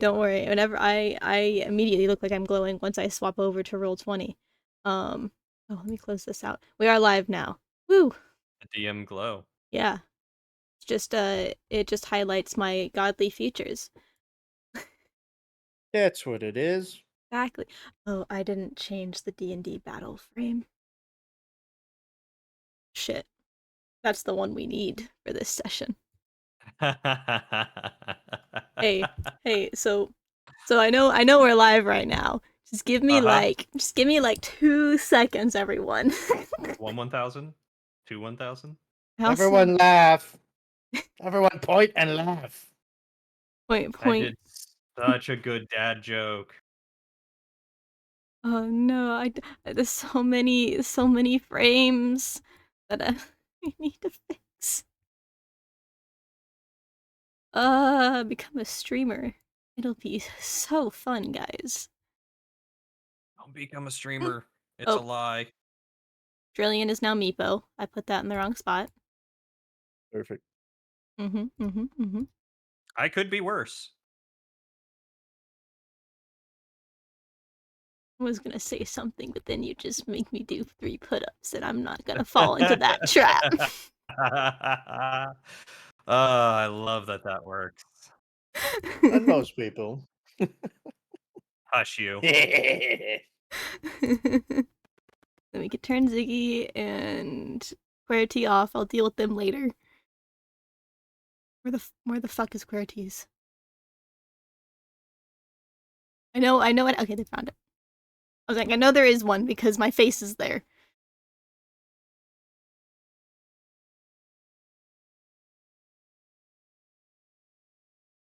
Don't worry. Whenever I immediately look like I'm glowing once I swap over to roll 20. Oh, let me close this out. We are live now. Woo! A DM glow. Yeah. It's just it just highlights my godly features. That's what it is. Exactly. Oh, I didn't change the D&D battle frame. Shit. That's the one we need for this session. Hey, hey, so I know we're live right now. Just give me just give me like 2 seconds, everyone. 1,000? 1,000? Everyone laugh. Everyone point and laugh. Point, I point. did such a good dad joke. Oh no, there's so many frames that I need to fix. Become a streamer. It'll be so fun, guys. Don't become a streamer. It's a Oh, lie. Drillian is now Meepo. I put that in the wrong spot. Perfect. Mm-hmm. I could be worse. I was gonna say something, but then you just make me do 3 put-ups, and I'm not gonna fall into that trap. Oh, I love that works. And most people. Hush you. Then we could turn Ziggy and Querty off. I'll deal with them later. Where the fuck is Querties? I know it. Okay, they found it. I was like, I know there is one because my face is there.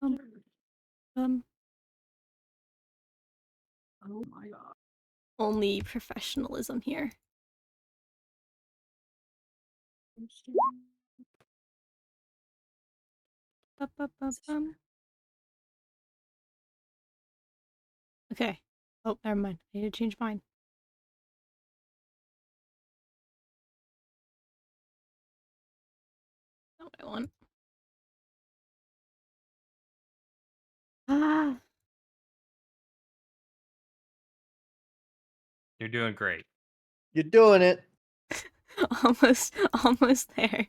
Um, um, Oh my god. only professionalism here. Ba-ba-ba-bum. Okay. Oh, never mind. I need to change mine. Not what I want. Ah, You're doing great. You're doing it. almost there.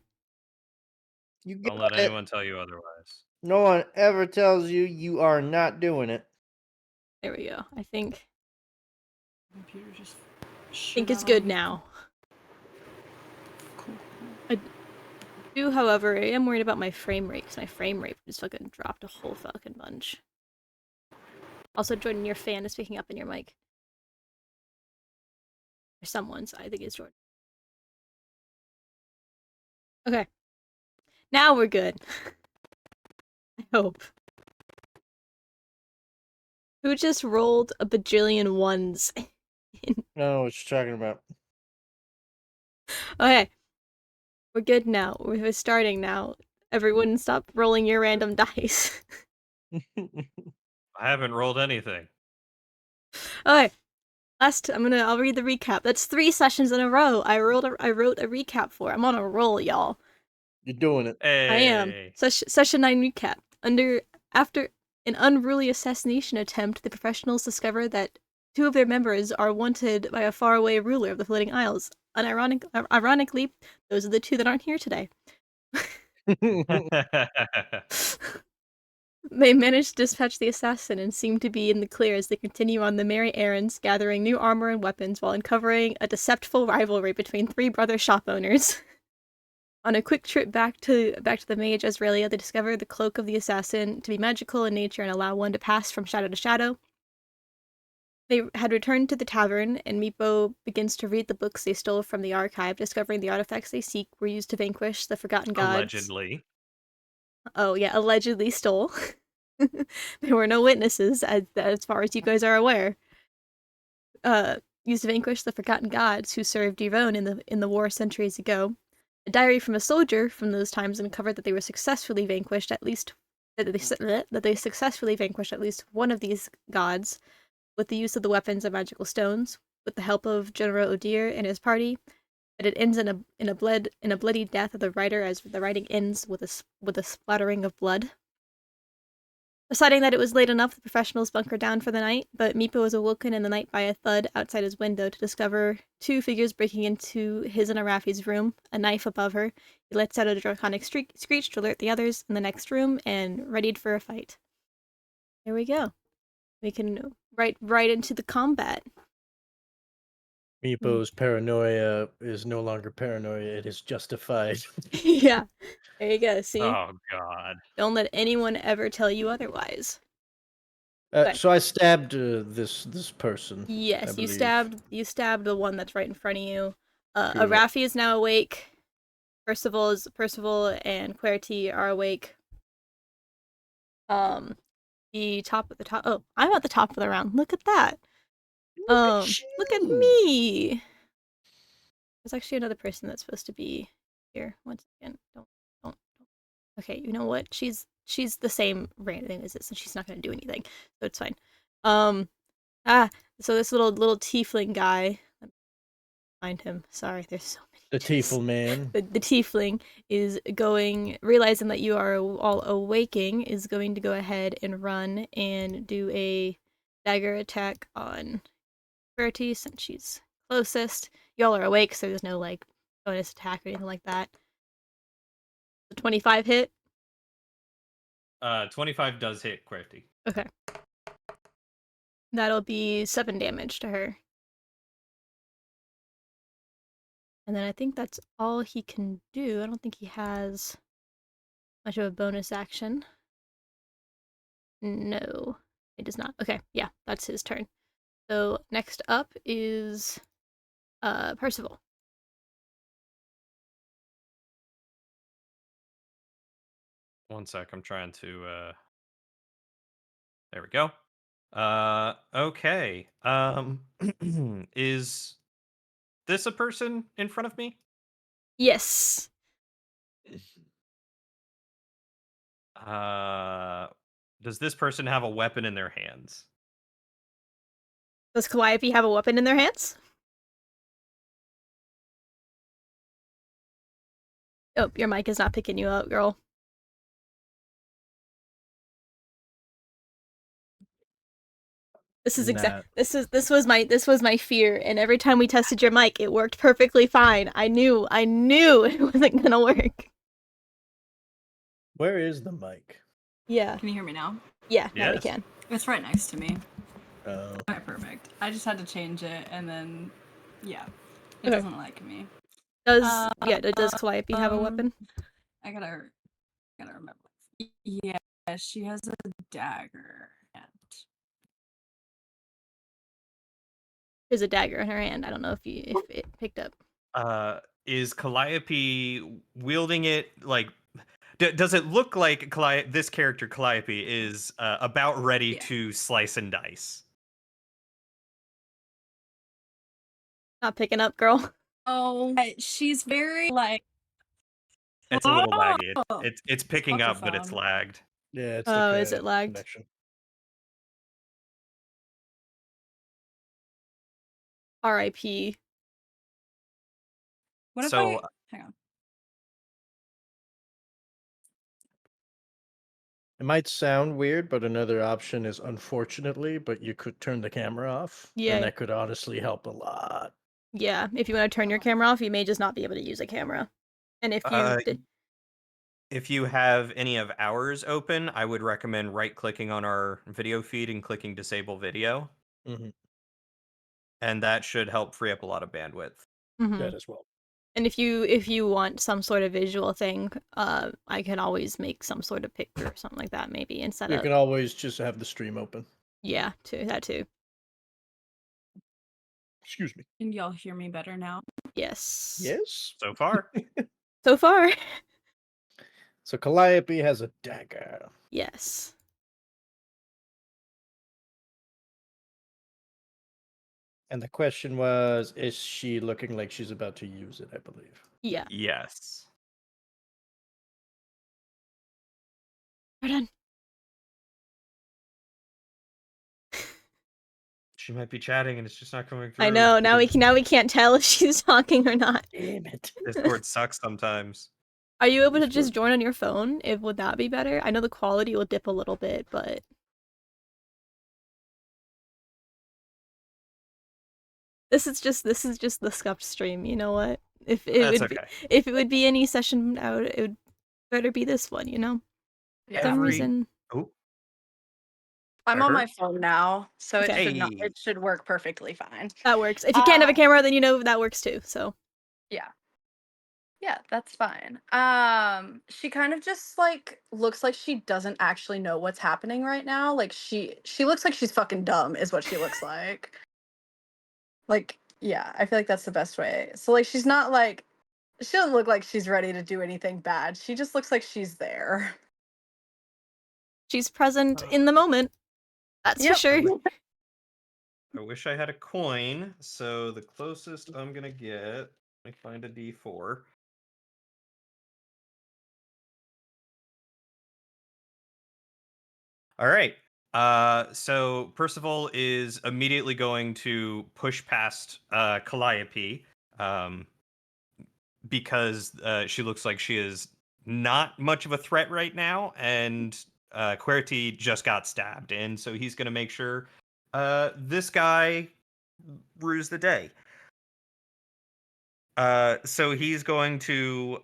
You Don't got let it. anyone tell you otherwise. No one ever tells you you are not doing it. There we go. I think Computer just it's good now. Cool. I do, however, I am worried about my frame rate because my frame rate just fucking dropped a whole fucking bunch. Also, Jordan, your fan is picking up in your mic. Or someone's. I think it's Jordan. Okay. Now we're good. I hope. Who just rolled a bajillion ones? I don't know what you're talking about. Okay. We're good now. We're starting now. Everyone stop rolling your random dice. I haven't rolled anything. Okay. I'll read the recap. That's 3 sessions in a row. I wrote a recap for. I'm on a roll, y'all. You're doing it. I am. Hey. Session 9 recap. After an unruly assassination attempt, the professionals discover that 2 of their members are wanted by a faraway ruler of the Floating Isles. Ironically, those are the 2 that aren't here today. They manage to dispatch the assassin and seem to be in the clear as they continue on the merry errands, gathering new armor and weapons while uncovering a deceptive rivalry between 3 brother shop owners. On a quick trip back to the mage Azraelia, they discover the cloak of the assassin to be magical in nature and allow one to pass from shadow to shadow. They had returned to the tavern, and Meepo begins to read the books they stole from the archive, discovering the artifacts they seek were used to vanquish the forgotten gods. Allegedly. Oh, yeah, allegedly stole. There were no witnesses, as far as you guys are aware. Used to vanquish the forgotten gods who served Devon in the war centuries ago. A diary from a soldier from those times uncovered that they successfully vanquished at least one of these gods with the use of the weapons and magical stones, with the help of General Odir and his party. But it ends in a bloody death of the writer, as the writing ends with a splattering of blood. Deciding that it was late enough, the professionals bunkered down for the night, but Meepo was awoken in the night by a thud outside his window to discover two figures breaking into his and Arafi's room, a knife above her. He lets out a draconic screech to alert the others in the next room and readied for a fight. There we go. We can right into the combat. Meepo's paranoia is no longer paranoia, it is justified. Yeah. There you go, see? Oh God. Don't let anyone ever tell you otherwise. Okay. So I stabbed this person. I Yes, you believe. stabbed the one that's right in front of you. Cool. Arafi is now awake. Percival and Querty are awake. The top of the top. Oh, I'm at the top of the round. Look at that. Look at me. There's actually another person that's supposed to be here. Once again, don't. Okay, you know what? She's the same rating as this, and she's not gonna do anything, so it's fine. So this little tiefling guy. Let me find him. Sorry, there's so many. The Tiefel man. The tiefling is realizing that you are all awaking, is going to go ahead and run and do a dagger attack on Bertie since she's closest. Y'all are awake, so there's no like bonus attack or anything like that. The 25 hit. 25 does hit QWERTY. Okay. That'll be 7 damage to her. And then I think that's all he can do. I don't think he has much of a bonus action. No, it does not. Okay, yeah, that's his turn. So next up is Percival. One sec, I'm trying to there we go. Okay. Is this a person in front of me? Yes. Does this person have a weapon in their hands? Does Calliope have a weapon in their hands? Oh, your mic is not picking you up, girl. This is this was my fear, and every time we tested your mic, it worked perfectly fine. I knew it wasn't gonna work. Where is the mic? Yeah. Can you hear me now? Yeah, now we Yes. can. It's right next to me. Oh. Alright, perfect. I just had to change it, and then, yeah. It Okay. doesn't like me. Does Calliope have a weapon? I gotta remember. Yeah, she has a dagger. There's a dagger in her hand. I don't know if it picked up. Is Calliope wielding it like? Does it look like this character Calliope is about ready to slice and dice? Not picking up, girl. Oh, she's very like. It's a little laggy. It's picking up, but it's lagged. Yeah, it's oh, is it lagged? Connection. R.I.P. What if So, hang on. It might sound weird, but another option is unfortunately, but you could turn the camera off. Yeah. And that could honestly help a lot. Yeah, if you want to turn your camera off, you may just not be able to use a camera. And if you if you have any of ours open, I would recommend right-clicking on our video feed and clicking disable video. Mm-hmm. And that should help free up a lot of bandwidth. Mm-hmm. That as well. And if you want some sort of visual thing, I can always make some sort of picture or something like that, maybe, and set You up. can always just have the stream open. Yeah, that too. Excuse me. Can y'all hear me better now? Yes. Yes. So far. So far. So Calliope has a dagger. Yes. And the question was, is she looking like she's about to use it, I believe. Yeah. Yes. We're done. She might be chatting and it's just not coming through. I know. Now we can't tell if she's talking or not. Damn it. Discord sucks sometimes. Are you able to This just works. join on your phone? Would that be better? I know the quality will dip a little bit, but this is just the scuffed stream. You know what? That's okay. If it would be any session out, it would better be this one. You know, Yeah. for some reason. Oh, I'm I on heard. my phone now, so it Okay. should not. Hey. It should work perfectly fine. That works. If you can't have a Uh, camera, then you know that works too. So Yeah. Yeah, that's fine. She kind of just like looks like she doesn't actually know what's happening right now. Like she looks like she's fucking dumb is what she looks like. Like, yeah, I feel like that's the best way. So like she's not like she doesn't look like she's ready to do anything bad. She just looks like she's there. she's present in the moment. That's for Yep. sure. I wish I had a coin. So the closest I'm gonna get. Let me find a D4. All right. So Percival is immediately going to push past Calliope, because she looks like she is not much of a threat right now, and QWERTY just got stabbed, and so he's going to make sure this guy rues the day. So he's going to,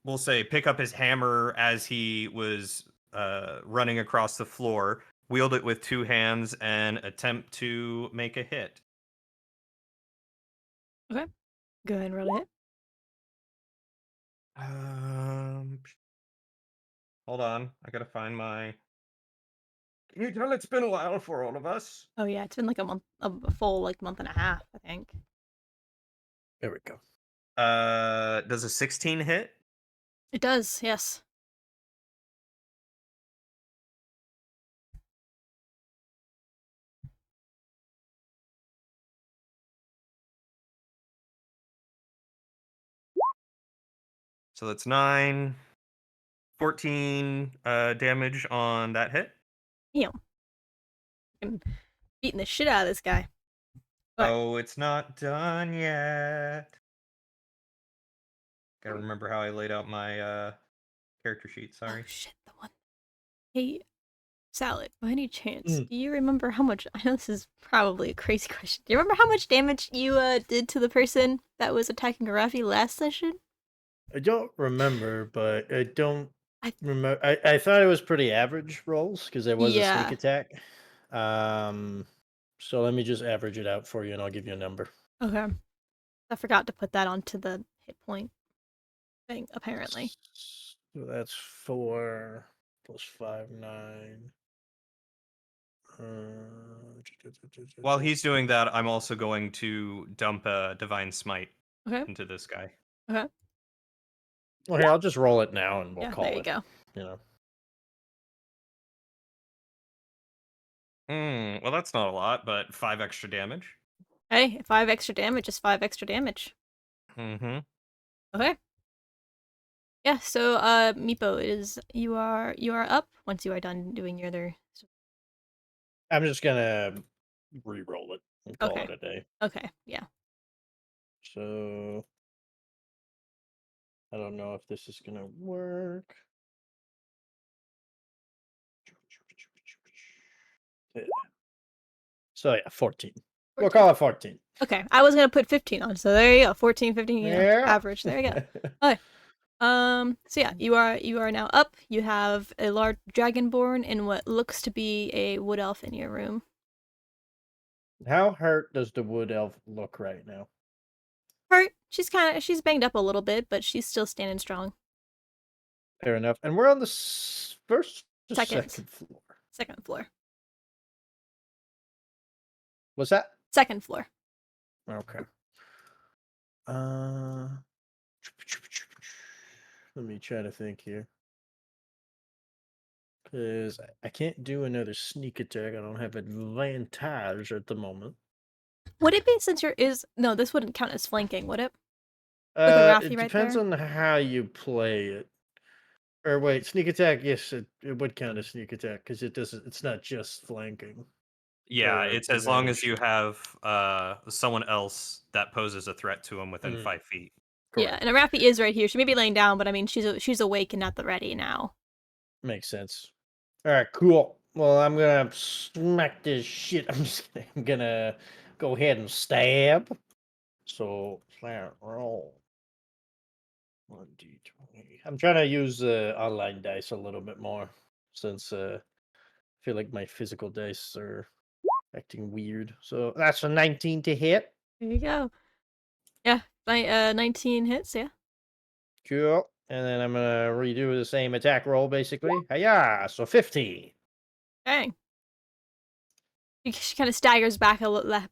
we'll say, pick up his hammer as he was running across the floor, wield it with two hands, and attempt to make a hit. Okay. Go ahead and roll a hit. Hold on, I gotta find my. Can you tell it's been a while for all of us? Oh yeah, it's been like a month, a full like month and a half, I think. There we go. Does a 16 hit? It does, yes. So that's 9, 14 damage on that hit. Damn. I'm beating the shit out of this guy. Okay. Oh, it's not done yet. Gotta remember how I laid out my character sheet. Sorry. Oh shit, the one. Hey, Salad, by any chance, do you remember how much? I know this is probably a crazy question. Do you remember how much damage you did to the person that was attacking Rafi last session? I don't remember, but I don't I- remember. I thought it was pretty average rolls because there was a sneak Yeah. attack. So let me just average it out for you, and I'll give you a number. Okay. I forgot to put that onto the hit point thing, apparently. So that's 4 plus 5, 9. While he's doing that, I'm also going to dump a Divine Smite Okay. into this guy. Okay. Well, here, I'll just roll it now, and we'll Yeah, call there you it. go. You know. Well, that's not a lot, but 5 extra damage. Hey, 5 extra damage is 5 extra damage. Mm-hmm. Okay. Yeah, so Meepo, you are up once you are done doing your other. I'm just gonna re-roll it and call Okay. it a day. Okay, yeah. So I don't know if this is gonna work. Yeah. So yeah, 14. We'll call it 14. Okay, I was gonna put 15 on, so there you go. 14, 15, Yeah. average. There you go. Okay. So yeah, you are now up. You have a large dragonborn and what looks to be a wood elf in your room. How hurt does the wood elf look right now? Hurt. She's banged up a little bit, but she's still standing strong. Fair enough. And we're on the first or Second. second floor. Second floor. What's that? Second floor. Okay. Let me try to think here. Because I can't do another sneak attack. I don't have advantage at the moment. Would it be since no, this wouldn't count as flanking, would it? With a Rafi It right depends there? on how you play it. Or wait, sneak attack, yes, it would count as sneak attack because it's not just flanking. Yeah, Or it's as long as advantage. you have someone else that poses a threat to him within 5 feet. Yeah, and Arafi is right here. She may be laying down, but I mean, she's awake and at the ready now. Makes sense. All right, cool. Well, I'm gonna smack this shit. I'm gonna go ahead and stab. So flat roll. 1d20. I'm trying to use online dice a little bit more since I feel like my physical dice are acting weird. So that's a 19 to hit. There you go. Yeah, 19 hits. Yeah. Cool. And then I'm gonna redo the same attack roll basically. Hiya! So 50. Dang. She kind of staggers back a little.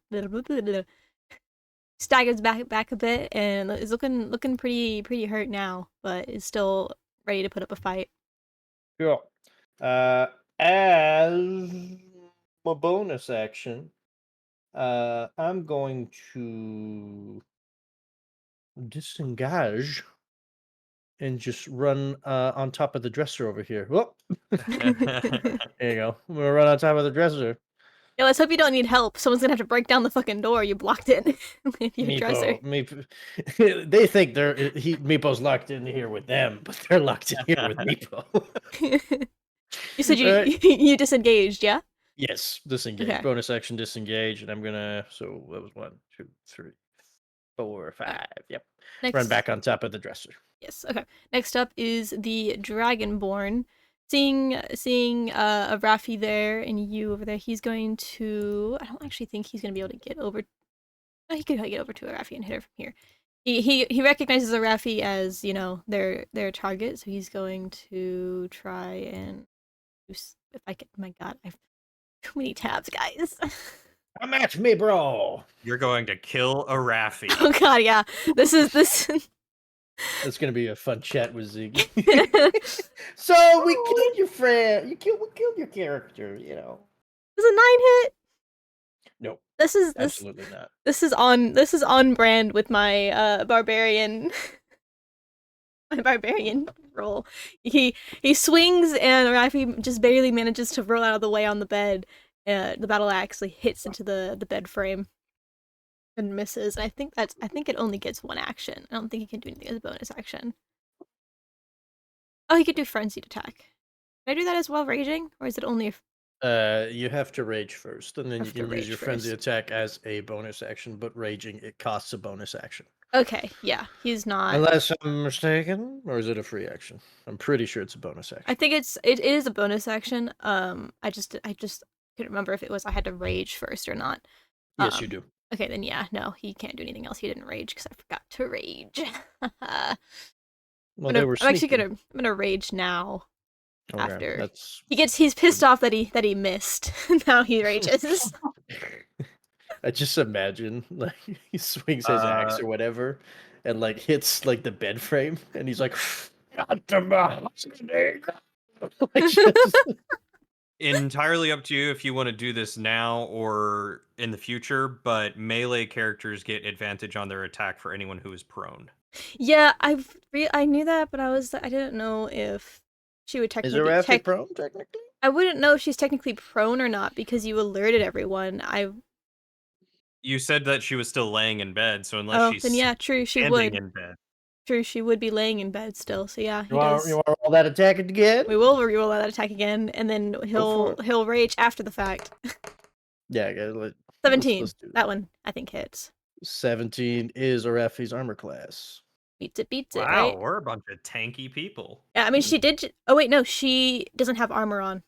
Staggers back a bit and is looking pretty hurt now, but is still ready to put up a fight. Cool. As my bonus action, I'm going to disengage and just run on top of the dresser over here. Whoop. There you go. I'm gonna run on top of the dresser. Yeah, let's hope you don't need help. Someone's gonna have to break down the fucking door. You blocked it with your dresser. Meepo, they think Meepo's locked in here with them, but they're locked in here with Meepo. You said you disengaged, yeah? Yes, disengage. Okay. Bonus action, disengage, and I'm gonna. So that was 1, 2, 3, 4, 5. Yep. Run back on top of the dresser. Yes. Okay. Next up is the Dragonborn. Seeing a Raffi there and you over there, he's going to. I don't actually think he's gonna be able to get over. Oh, he could get over to a Raffi and hit her from here. He recognizes a Raffi as, you know, their target, so he's going to try and. If I can, my God, I've too many tabs, guys. Come at me, bro. You're going to kill a Raffi. Oh God, yeah. This. It's gonna be a fun chat with Ziggy. So we killed your friend. We killed your character. You know. This is a 9 hit. Nope. Absolutely not. This is on brand with my barbarian. My barbarian roll. He swings and Raffi just barely manages to roll out of the way on the bed. The battle axe hits into the bed frame and misses. And I think it only gets one action. I don't think he can do anything as a bonus action. Oh, he could do frenzied attack. Can I do that as well, raging, or is it only if? You have to rage first, and then you can use your frenzy attack as a bonus action. But raging, it costs a bonus action. Okay, yeah, he's not. Unless I'm mistaken, or is it a free action? I'm pretty sure it's a bonus action. I think it is a bonus action. I just couldn't remember if it was I had to rage first or not. Yes, you do. Okay, then yeah, no, he can't do anything else. He didn't rage because I forgot to rage. Well, they were sneaky. I'm gonna rage now. Okay, after he's pissed off that he missed. Now he rages. I just imagine like he swings his axe or whatever, and like hits like the bed frame, and he's like, Entirely up to you if you want to do this now or in the future, but melee characters get advantage on their attack for anyone who is prone. Yeah, I knew that, but I didn't know if she would technically is Raffi prone technically? I wouldn't know if she's technically prone or not because you alerted everyone. You said that she was still laying in bed, so unless she's then yeah, true, she standing would. in bed. True, she would be laying in bed still. So yeah, You want to roll that attack again? We will roll that attack again, and then he'll rage after the fact. Yeah, 17. Let's do that one I think hits. 17 is Raffi's armor class. Beats it, wow, right? We're a bunch of tanky people. Yeah, I mean, she did. Oh wait, no, she doesn't have armor on.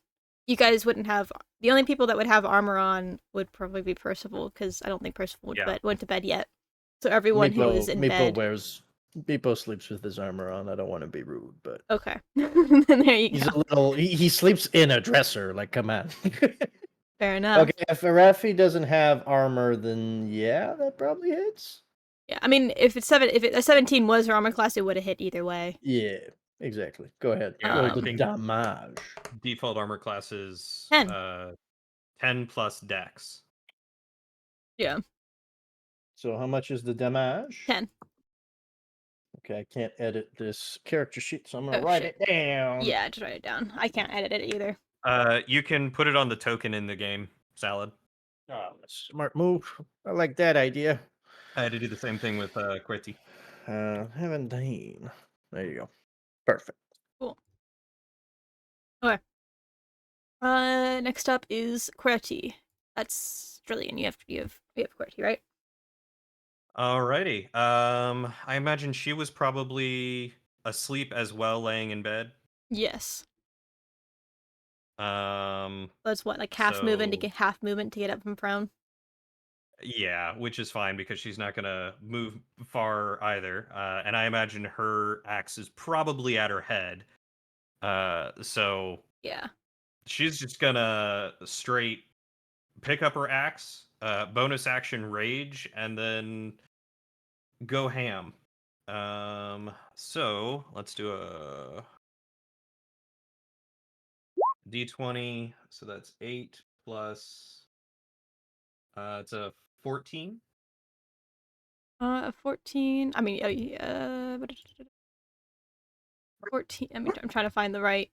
You guys wouldn't have. The only people that would have armor on would probably be Percival, because I don't think Percival went to bed yet. So everyone who is in bed. Meepo sleeps with his armor on. I don't want to be rude, but okay. There you he's go. He sleeps in a dresser. Like, come on. Fair enough. Okay, if Raffi doesn't have armor, then yeah, that probably hits. Yeah, I mean, if a 17 was her armor class, it would have hit either way. Yeah, exactly. Go ahead. Yeah, Roll the damage. Default armor class is 10. 10 plus dex. Yeah. So how much is the damage? 10. Okay, I can't edit this character sheet, so I'm gonna write it down. Yeah, just write it down. I can't edit it either. You can put it on the token in the game, Salad. Oh, smart move. I like that idea. I had to do the same thing with QWERTY. 17. There you go. Perfect. Cool. Okay. Next up is QWERTY. That's drillian. You have QWERTY, right? Alrighty. I imagine she was probably asleep as well, laying in bed. Yes. Um, That's what, like half movement to so get half movement to get up from prone. yeah, which is fine because she's not gonna move far either. And I imagine her axe is probably at her head. So Yeah. she's just gonna straight pick up her axe, bonus action rage, and then go ham. So let's do a d20. So that's 8 plus. It's a 14. 14. I mean, 14. I mean, I'm trying to find the right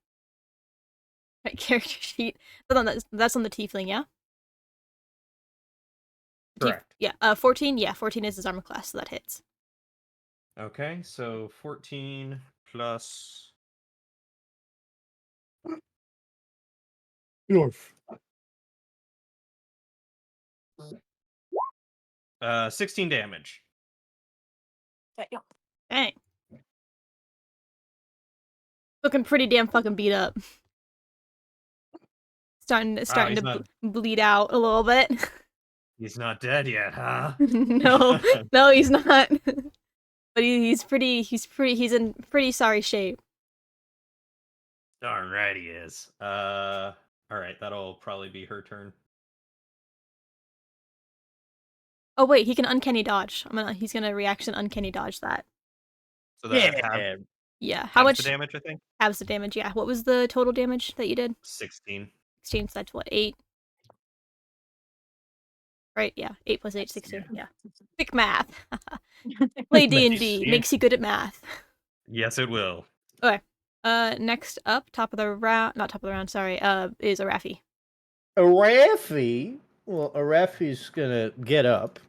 character sheet. Hold on, that's on the tiefling, yeah? Correct. Yeah. 14. Yeah, 14 is his armor class, so that hits. Okay, so 14 plus. Yorf. 16 damage. Dang. Looking pretty damn fucking beat up. Starting he's to not. bleed out a little bit. He's not dead yet, huh? No, no, he's not. But he's in pretty sorry shape. Darn right he is. All right, that'll probably be her turn. Oh wait, he can uncanny dodge. He's gonna reaction uncanny dodge that. So that Yeah. Yeah. How halves much the damage, I think. halves the damage? Yeah. What was the total damage that you did? 16. 16. So that's what, 8? Right. Yeah. 8 plus 8, 16. Yeah. Quick math. Play D&D Yeah. makes you good at math. Yes, it will. Okay. Next up, top of the round. Not top of the round. Sorry. Is Arafi. Arafi. Well, Arafi's gonna get up,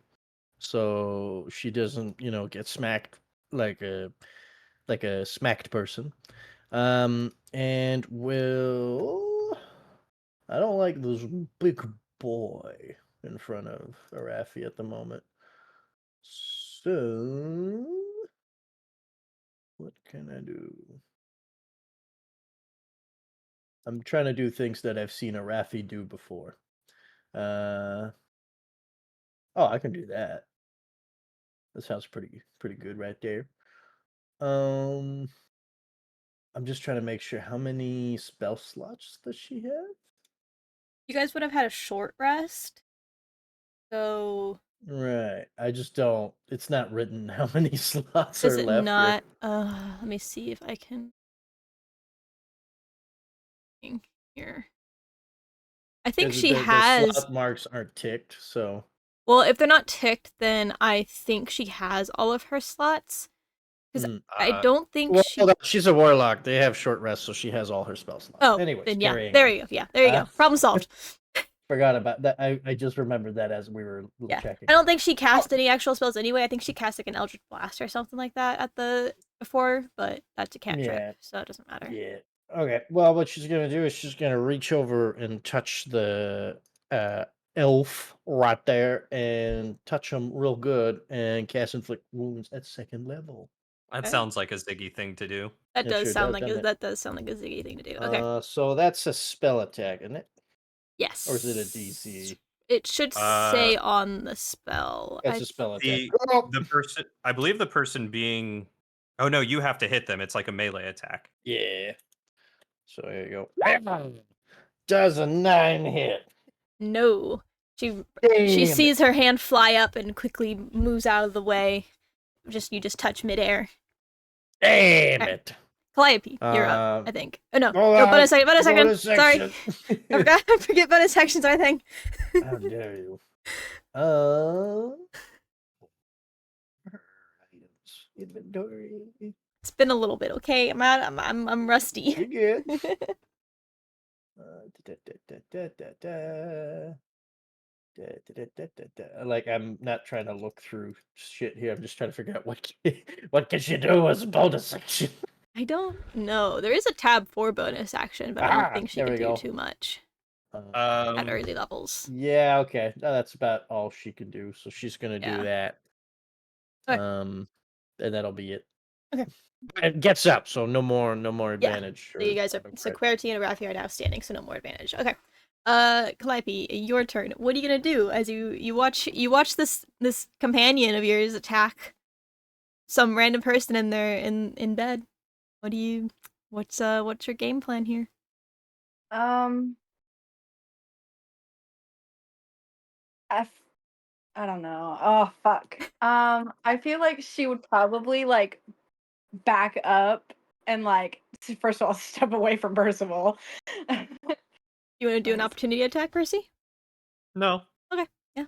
so she doesn't, get smacked like a smacked person. And will. I don't like this big boy in front of Arafi at the moment. So, what can I do? I'm trying to do things that I've seen Arafi do before. Oh, I can do that. That sounds pretty good right there. I'm just trying to make sure how many spell slots does she have? You guys would have had a short rest. So Right. I just don't. It's not written how many slots does are it left not? here. Let me see if I can. Here. I think 'Cause she the has. slot marks aren't ticked, so. Well, if they're not ticked, then I think she has all of her slots. Because I don't think Well, she. hold on, she's a warlock. They have short rest, so she has all her spell slots. Oh, Anyways, then yeah, carrying there on. you go. Yeah, there you go. Problem solved. Forgot about that. I just remembered that as we were Yeah, checking. I don't think she cast any actual spells anyway. I think she cast like an Eldritch Blast or something like that at the before, but that's a cantrip, so it doesn't matter. Yeah. Okay. Well, what she's gonna do is she's gonna reach over and touch the elf right there and touch him real good and cast inflict wounds at 2nd level. That Okay. sounds like a Ziggy thing to do. That It does sure sound does, like doesn't it? that does sound like a Ziggy thing to do. Okay. So that's a spell attack, isn't it? Yes. Or is it a DC? It should say on the spell. It's a spell attack. The person, I believe the person being. Oh no, you have to hit them. It's like a melee attack. Yeah. So there you go. Does a 9 hit? No. She Damn sees her hand fly up and quickly moves out of the way. You just touch midair. Damn Okay. it. Calliope, you're up, I think. Oh no. Hold No, on. bonus second. Bonus Sorry. section. I forget bonus sections, I think. How dare you? Items. Inventory. It's been a little bit, okay? I'm rusty. You're good. Like I'm not trying to look through shit here. I'm just trying to figure out what can she do as a bonus action. I don't know. There is a tab for bonus action, but I don't think she There could we do go. too much at Um, early levels. Yeah, okay. No, that's about all she can do. So she's gonna do Yeah. that. Okay. And that'll be it. Okay. It gets up, so no more Yeah. advantage. So you guys are so Querty and Arathi are now standing, so no more advantage. Okay. Calliope, your turn. What are you gonna do as you watch this companion of yours attack some random person in there in bed? What's your game plan here? I don't know. Oh fuck. I feel like she would probably like back up and like first of all step away from Percival. You want to do an opportunity attack, Percy? no. Okay. Yeah.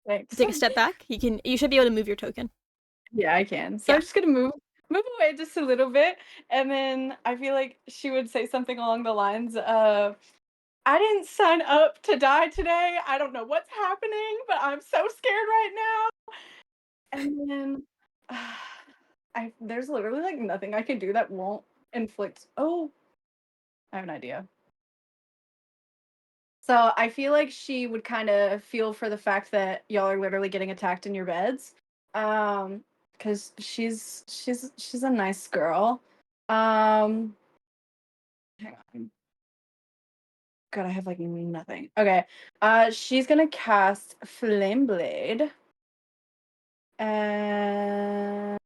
Thanks. Take a step back. You should be able to move your token. Yeah, I can. So Yeah. I'm just gonna move away just a little bit, and then I feel like she would say something along the lines of, "I didn't sign up to die today. I don't know what's happening, but I'm so scared right now." And then there's literally like nothing I can do that won't inflict. Oh, I have an idea. So I feel like she would kind of feel for the fact that y'all are literally getting attacked in your beds. Because she's a nice girl. Hang on. God, I have like nothing. Okay. She's gonna cast Flame Blade. And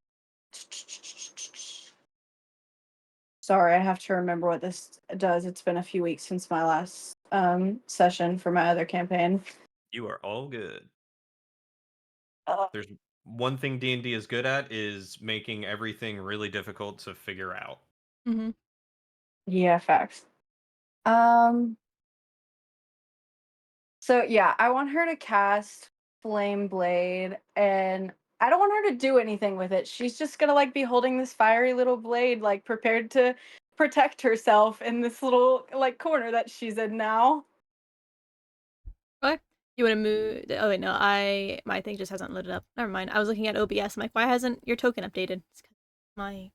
sorry, I have to remember what this does. It's been a few weeks since my last session for my other campaign. You are all good. Uh, There's one thing D&D is good at is making everything really difficult to figure out. Mm-hmm. Yeah, facts. So yeah, I want her to cast Flame Blade, and I don't want her to do anything with it. She's just gonna like be holding this fiery little blade, like prepared to protect herself in this little like corner that she's in now. Okay. You want to move? Oh wait, no. My thing just hasn't loaded up. Never mind. I was looking at OBS. I'm like, why hasn't your token updated? It's 'cause my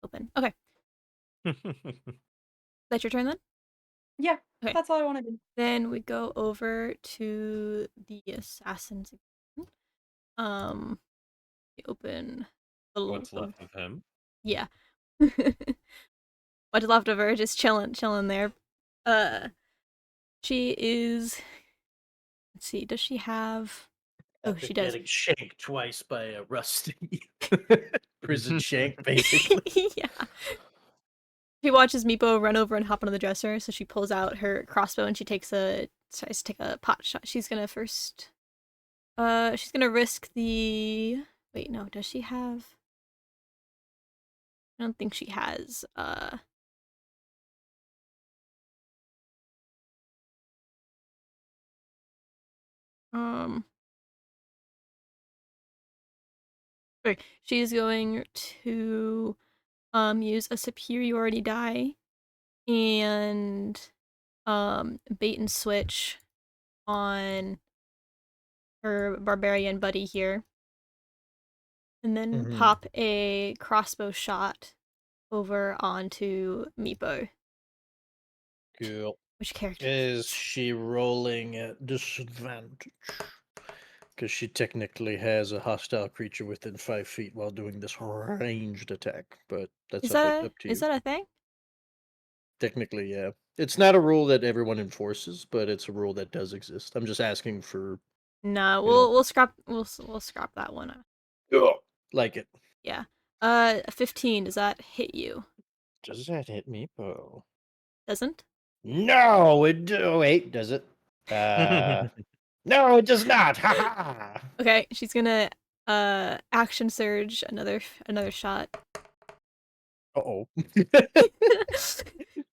open. Okay. That's your turn then. Yeah, Okay. that's all I want to do. Then we go over to the assassins again. We open a little. What's left of him? Yeah. What's left of her, just chilling there. She is. Let's see. Does she have? Oh, she does. Getting shanked twice by a rusty prison shank, basically. Yeah. She watches Meepo run over and hop onto the dresser, so she pulls out her crossbow and she tries to take a pot shot. She's gonna first. She's gonna risk the. Wait, no. Does she have? I don't think she has. Okay, she's going to use a superiority die and bait and switch on her barbarian buddy here. And then pop a crossbow shot over onto Meepo. Cool. Which character? Is she rolling at disadvantage? Because she technically has a hostile creature within 5 feet while doing this ranged attack, but that's up to you. Is that a thing? Technically, yeah. It's not a rule that everyone enforces, but it's a rule that does exist. I'm just asking for. No, we'll scrap that one. Like it. Yeah. 15. Does that hit you? Does that hit me? Oh. Doesn't? No, it wait, does it? No, it does not. Ha ha. Okay, she's gonna action surge another shot. Uh-oh.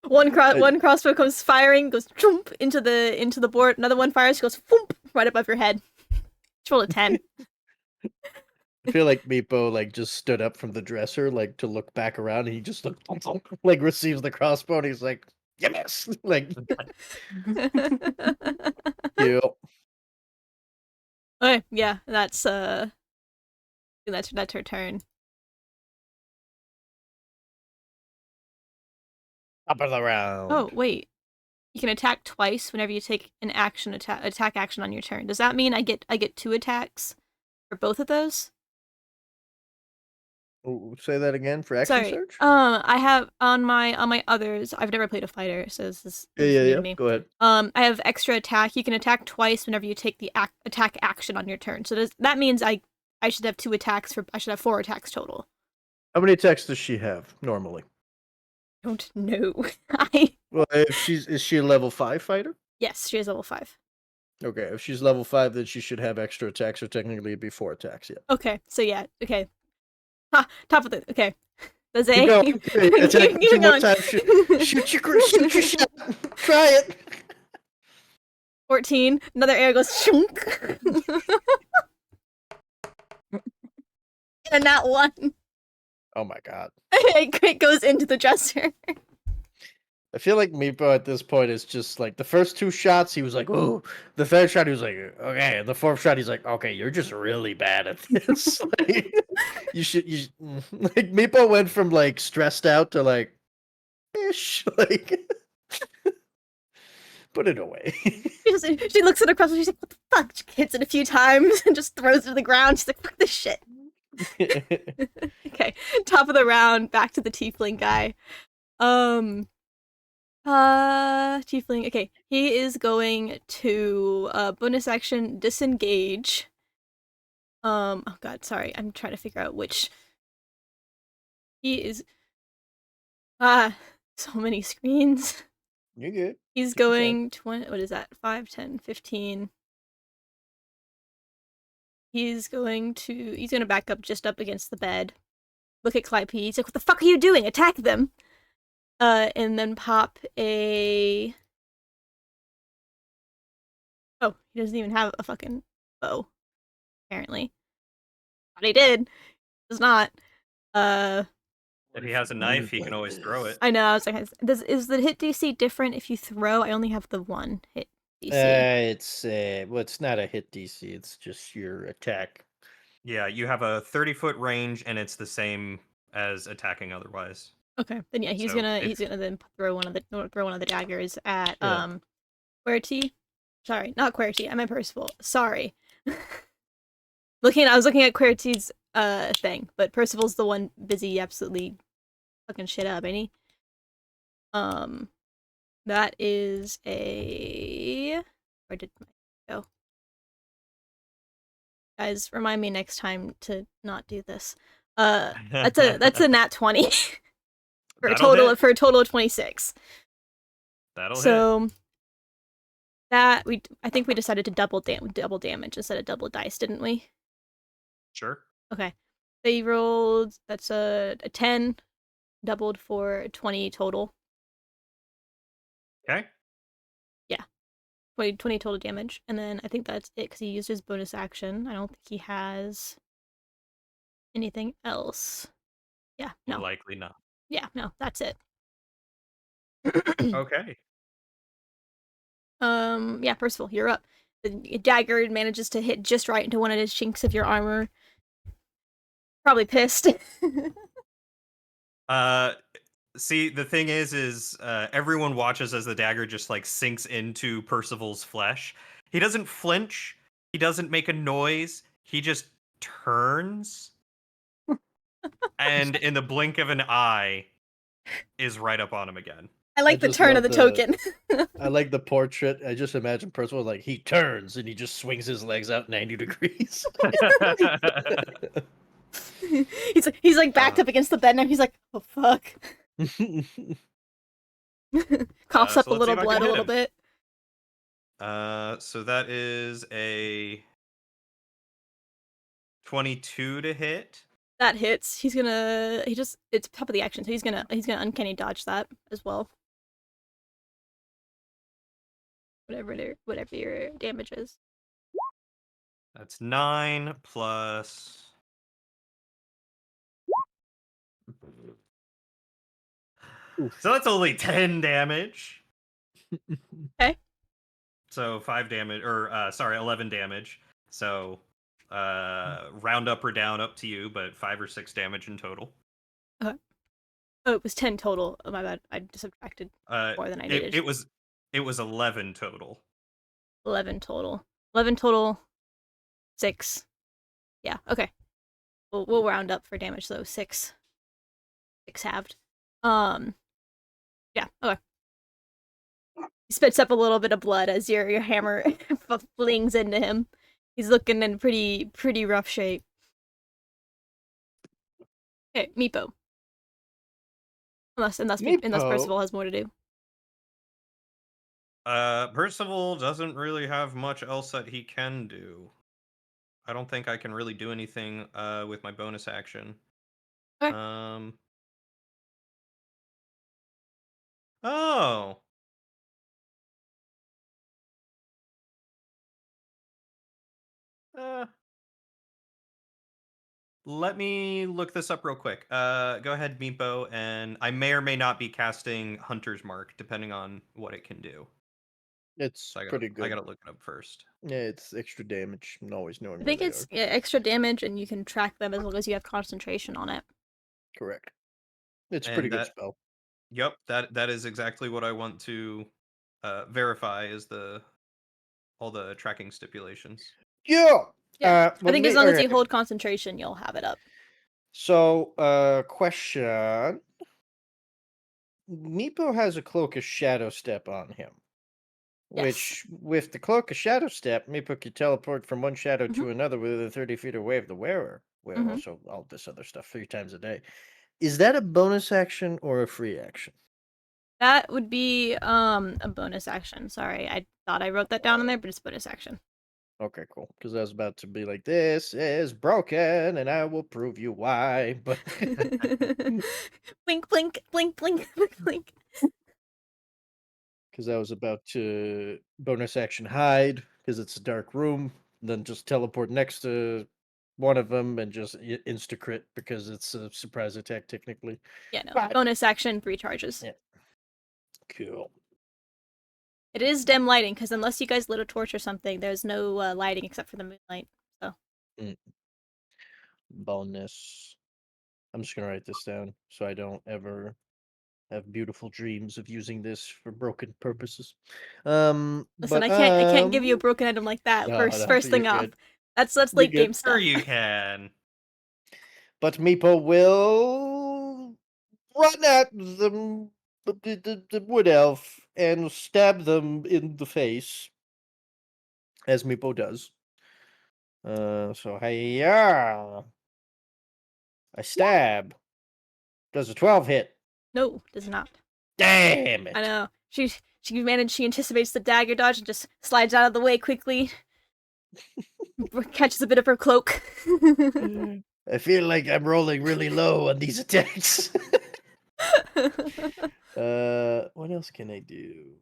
One crossbow comes firing, goes chomp into the board. Another one fires, goes foomp right above your head. Just roll a 10. I feel like Meepo like just stood up from the dresser like to look back around and he just like receives the crossbow and he's like, you missed. Like, yeah. Yeah, that's her turn. Top of the round. Oh, wait. You can attack twice whenever you take an attack action on your turn. Does that mean I get 2 attacks for both of those? Ooh, say that again for action Sorry. search. I have on my others. I've never played a fighter, so this is new to me. Go ahead. I have extra attack. You can attack twice whenever you take the attack action on your turn. So that means I should have 2 attacks I should have 4 attacks total. How many attacks does she have normally? Don't know. Well, is she a level 5 fighter? Yes, she is level 5. Okay, if she's level 5, then she should have extra attacks, or technically it'd be 4 attacks. Yeah. Okay, so yeah, okay. Ha, top of the okay. That's Keep going. Attack keep 2 more going. times. Shoot your shot. Try it. 14. Another arrow goes shunk. And that one. Oh my god. It goes into the dresser. I feel like Meepo at this point is just like the first 2 shots he was like, "Ooh." The third shot he was like, "Okay." And the fourth shot he's like, "Okay, you're just really bad at this." Like, like Meepo went from like stressed out to like ish, like put it away. She looks at her crossbow, she's like, what the fuck? She hits it a few times and just throws it to the ground. She's like, fuck this shit. Okay, top of the round, back to the tiefling guy. Tiefling, okay. He is going to bonus action disengage. Oh god, sorry. I'm trying to figure out which. He is so many screens. You're good. He's going 20, what is that? 5, 10, 15. He's gonna back up just up against the bed. Look at Clyde P. He's like, what the fuck are you doing? Attack them! And then pop a... Oh, he doesn't even have a fucking bow. Apparently. But he did. Does not. If he has a knife, he can always throw it. I know, I was like, is the hit DC different if you throw? I only have the 1 hit DC. It's not a hit DC, it's just your attack. Yeah, you have a 30-foot range, and it's the same as attacking otherwise. Okay, then yeah, he's So gonna if- then throw one of the daggers at Yeah. Querty. Sorry, not Querty. I meant Percival. Sorry. I was looking at Querty's thing, but Percival's the one busy absolutely fucking shit up, ain't he? That is a... Where did my go? Guys, remind me next time to not do this. That's a nat 20 for a total of 26. That'll hit. So that I think we decided to double damage instead of double dice, didn't we? Sure. Okay. They rolled, that's a 10, doubled for 20 total. Okay. 20 total damage. And then I think that's it because he used his bonus action. I don't think he has anything else. Yeah, no. Likely not. Yeah, no, that's it. Okay. Yeah, Percival, you're up. The dagger manages to hit just right into one of his chinks of your armor. Probably pissed. See, the thing is everyone watches as the dagger just like sinks into Percival's flesh. He doesn't flinch. He doesn't make a noise. He just turns, and in the blink of an eye, is right up on him again. I like the just turn of love the token. I like the portrait. I just imagine Percival like he turns and he just swings his legs out 90 degrees. he's like backed up against the bed now. He's like, oh fuck. Coughs up so a let's see little if I can blood a hit little him. bit. So that is a 22 to hit. That hits. It's top of the action, so he's gonna uncanny dodge that as well. Whatever your damage is. That's 9 plus... So that's only 10 damage. Okay. So 5 damage, or 11 damage. So Round up or down, up to you, but 5 or 6 damage in total. Oh, it was 10 total. Oh, my bad. I subtracted more than I needed. It was 11 total. 11 total. 11 total. 6. Yeah. Okay. We'll round up for damage though. 6. 6 halved. Yeah. Okay. He spits up a little bit of blood as your hammer flings into him. He's looking in pretty rough shape. Okay, Meepo. Unless Percival has more to do. Percival doesn't really have much else that he can do. I don't think I can really do anything with my bonus action. Okay. Oh. Let me look this up real quick. Go ahead, Meepo, and I may or may not be casting Hunter's Mark, depending on what it can do. It's pretty good. I gotta look it up first. Yeah, it's extra damage, and always knowing I think where it's they are. extra damage, and you can track them as long as you have concentration on it. Correct. It's a And pretty good spell. Yep, that is exactly what I want to verify is all the tracking stipulations. Yeah. Yeah. I think as long as you hold concentration, you'll have it up. So, question. Meepo has a Cloak of Shadow Step on him. Yes. Which, with the Cloak of Shadow Step, Meepo can teleport from one shadow to another within 30 feet away of the wearer. Where also all this other stuff 3 times a day. Is that a bonus action or a free action? That would be a bonus action. Sorry, I thought I wrote that down in there, but it's bonus action. Okay, cool. Because I was about to be like, this is broken, and I will prove you why. But blink, blink, blink, blink, blink. Because I was about to bonus action hide, because it's a dark room, then just teleport next to one of them and just insta crit because it's a surprise attack technically. Yeah, no. Bonus action, 3 charges. Yeah. Cool. It is dim lighting, because unless you guys lit a torch or something, there's no lighting except for the moonlight. So. Bonus. I'm just gonna write this down so I don't ever have beautiful dreams of using this for broken purposes. Listen, but, I can't give you a broken item like that. No, First thing off. That's late game stuff. Sure you can. But Meepo will run at them, the wood elf, and stab them in the face, as Meepo does. So hiya! I stab. Does a 12 hit? No, does not. Damn it! I know. She anticipates the dagger dodge and just slides out of the way quickly. Catches a bit of her cloak. I feel like I'm rolling really low on these attacks. What else can I do?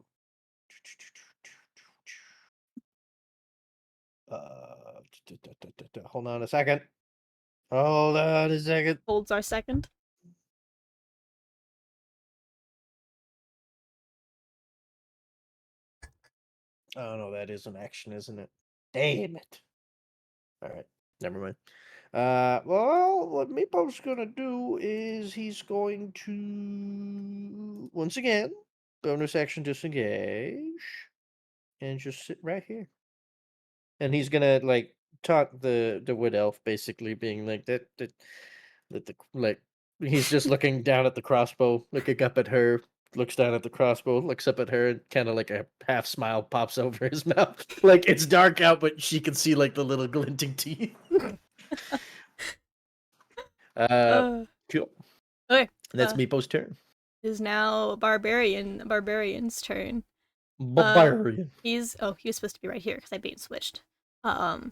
Hold on a second. Hold on a second. Holds our second. Oh no, that is an action, isn't it? Damn it. Alright, never mind. Well, what Meepo's gonna do is he's going to once again bonus action disengage and just sit right here. And he's gonna like taunt the wood elf, basically being like that the like he's just looking down at the crossbow, looking up at her, looks down at the crossbow, looks up at her, and kind of like a half smile pops over his mouth. Like it's dark out, but she can see like the little glinting teeth. Cool. Okay. That's Meepo's turn. It is now Barbarian's turn. Barbarian. He was supposed to be right here because I bait and switched. Right,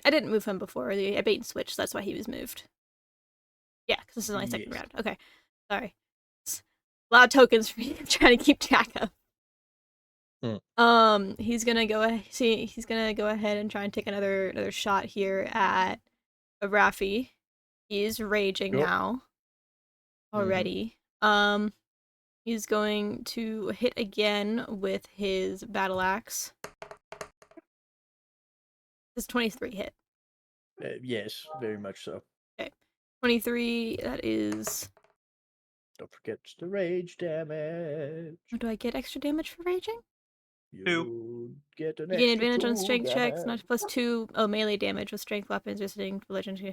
I didn't move him before. I bait and switched, so that's why he was moved. Yeah, because this is my second round. Okay, sorry. It's a lot of tokens for me. I'm trying to keep track of. He's gonna go ahead and try and take another shot here at Raffi. He's raging now. Already. He's going to hit again with his battle axe. Does 23 hit? Yes, very much so. 23, that is... Don't forget the rage damage. Oh, do I get extra damage for raging? You get an You gain extra advantage on 2 strength checks, damage. not +2 melee damage with strength weapons, resisting religion. So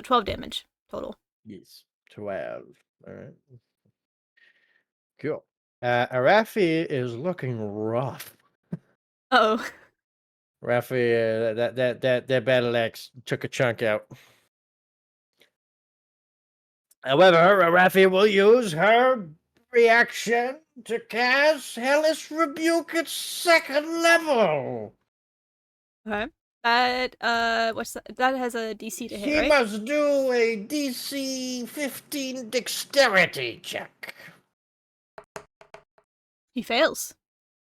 12 damage total. Yes, 12. All right. Cool. Arafi is looking rough. Uh-oh. Rafi, that battle axe took a chunk out. However, Arafi will use her reaction to cast Hellish Rebuke at 2nd level. Okay. That, what's that? That has a DC to hit, He right? must do a DC 15 dexterity check. He fails.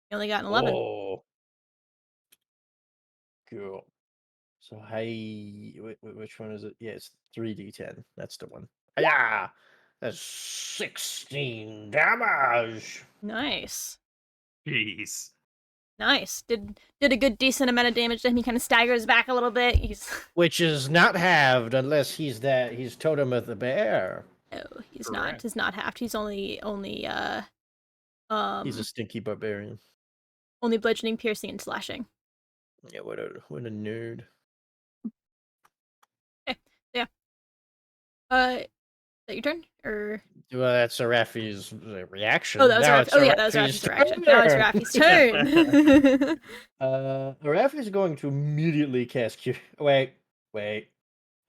He only got an 11. Oh. Cool. So, which one is it? Yeah, it's 3d10. That's the one. Yeah, that's 16 damage. Nice. Jeez. Nice. Did a good decent amount of damage to him. He kind of staggers back a little bit. He's Which is not halved unless he's Totem of the Bear. no, he's not. Correct. He's not halved. He's only He's a stinky barbarian. only bludgeoning, piercing, and slashing. Yeah, what a nerd. Okay. Yeah. Is that your turn? Or Well, that's Arafi's reaction. oh, that was Now Rafi. it's Oh yeah, that was Arafi's Rafi's reaction. Now it's turn. Rafi's turn. Arafi's going to immediately cast Cure. Wait.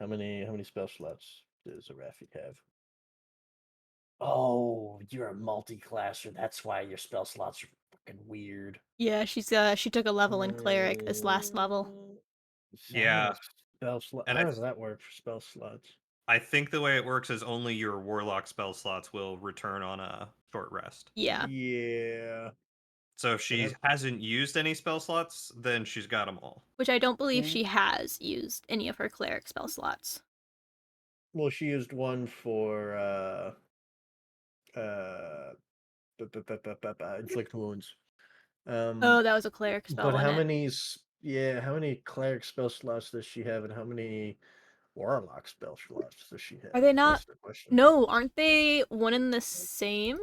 How many spell slots does Arafi have? Oh, you're a multi-classer. That's why your spell slots are fucking weird. Yeah, she took a level in cleric this last level. Yeah. Spell slot. And How I- does that work for spell slots? I think the way it works is only your warlock spell slots will return on a short rest. Yeah. Yeah. So if she hasn't used any spell slots, then she's got them all. Which I don't believe she has used any of her cleric spell slots. Well, she used one for inflict wounds. Oh, that was a cleric spell. But how wasn't it? many how many cleric spell slots does she have, and how many warlock spell slots does she have? Are they not? That's the question. No, aren't they one and the same?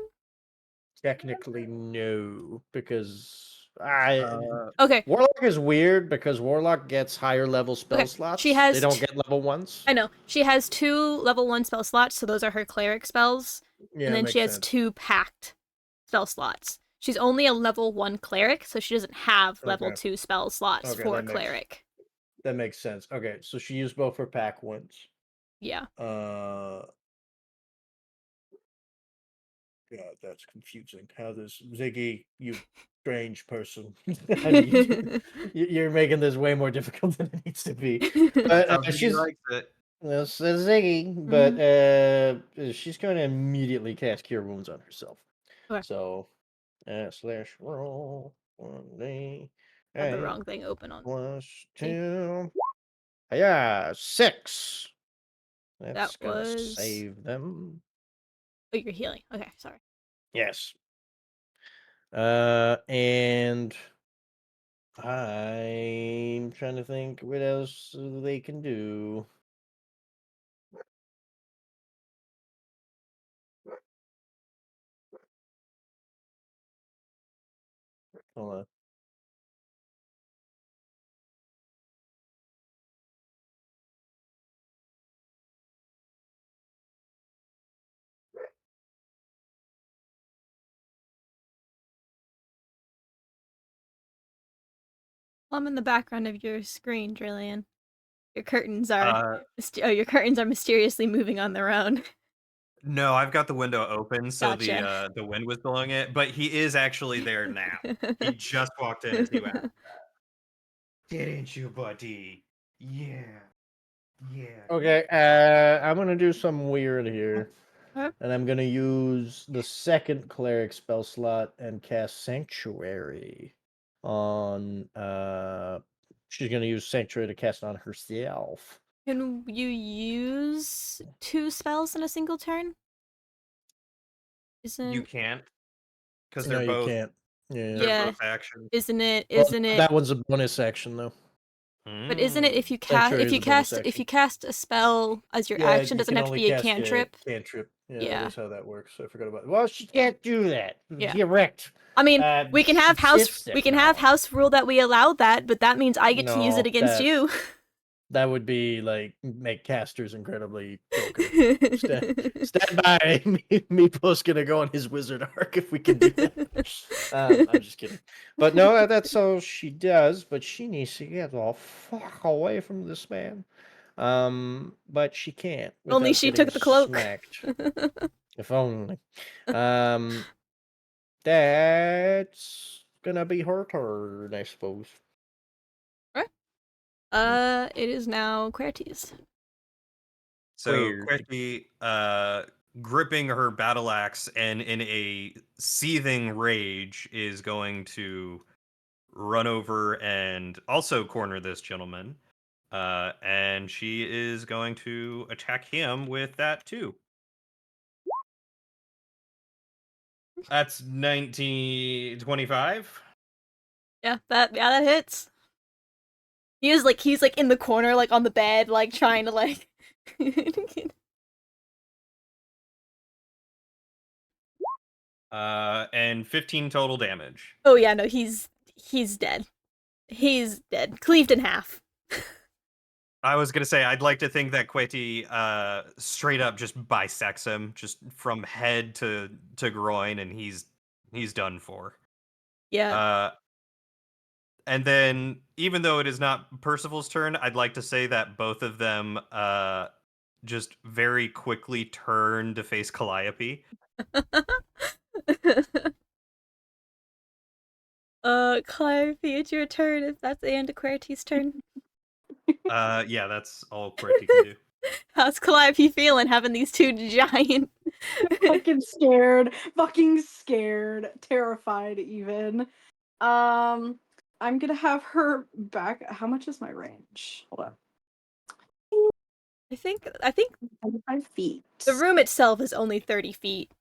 Technically, no, because Okay. Warlock is weird because Warlock gets higher level spell Okay, slots. she has They don't get level ones. I know. She has 2 level 1 spell slots, so those are her cleric spells. Yeah, And then she makes has sense. 2 packed spell slots. She's only a level 1 cleric, so she doesn't have level Okay. 2 spell slots Okay, for that makes- cleric. That makes sense. Okay, so she used both her pack ones. Yeah. God, that's confusing. How does Ziggy, you strange person, how do you're making this way more difficult than it needs to be. But She she's likes it. that's Ziggy, but she's going to immediately cast Cure Wounds on herself. Okay. So, slash roll 1d. Had the wrong thing open on. Plus 2. Yeah, 6. That's That gonna was save them. Oh, you're healing. Okay, sorry. Yes. And I'm trying to think what else they can do. Hold on. I'm in the background of your screen, Drillian. Your curtains are your curtains are mysteriously moving on their own. No, I've got the window open, so Gotcha. the wind was blowing it, but he is actually there now. He just walked in as you asked that. Didn't you, buddy? Yeah. Okay, I'm gonna do something weird here. Okay. And I'm gonna use the second cleric spell slot and cast Sanctuary on she's gonna use Sanctuary to cast on herself. Can you use 2 spells in a single turn? You Isn't can't, because No, they're you both can't. Yeah. they're Yeah. both actions. isn't it Well, isn't it that one's a bonus action though. But isn't it if you Sanctuary is a bonus if action. you cast a spell as your Yeah, action, you doesn't can have to only be a cast cantrip? Cantrip. Yeah, Yeah. that is how that works. I forgot about it. Well, she can't do that. Yeah. Direct. I mean, we can have Shifts it now. house rule that we allow that, but that means I get to use it No, against you. That would be like make casters incredibly broken. Stand by. Meeple's gonna go on his wizard arc if we can do that. I'm just kidding. But no, that's all she does. But she needs to get the fuck away from this man. But she can't. Only without she getting took the cloak. Smacked. If only. That's gonna be her turn, I suppose. It is now Quertes. So Weird. Quetti, gripping her battle axe and in a seething rage, is going to run over and also corner this gentleman. And she is going to attack him with that too. That's 1925. Yeah, that hits. He's like in the corner, like on the bed, like trying to like. And 15 total damage. Oh yeah, no, he's dead. He's dead, cleaved in half. I was gonna say I'd like to think that Queti straight up just bisects him, just from head to groin, and he's done for. Yeah. And then, even though it is not Percival's turn, I'd like to say that both of them just very quickly turn to face Calliope. Calliope, it's your turn. If that's and Quertes' turn. Yeah, that's all Queti can do. How's Calliope feeling having these two giant? Fucking scared, terrified even. I'm gonna have her back. How much is my range? Hold up. I think 25 feet. the room itself is only 30 feet.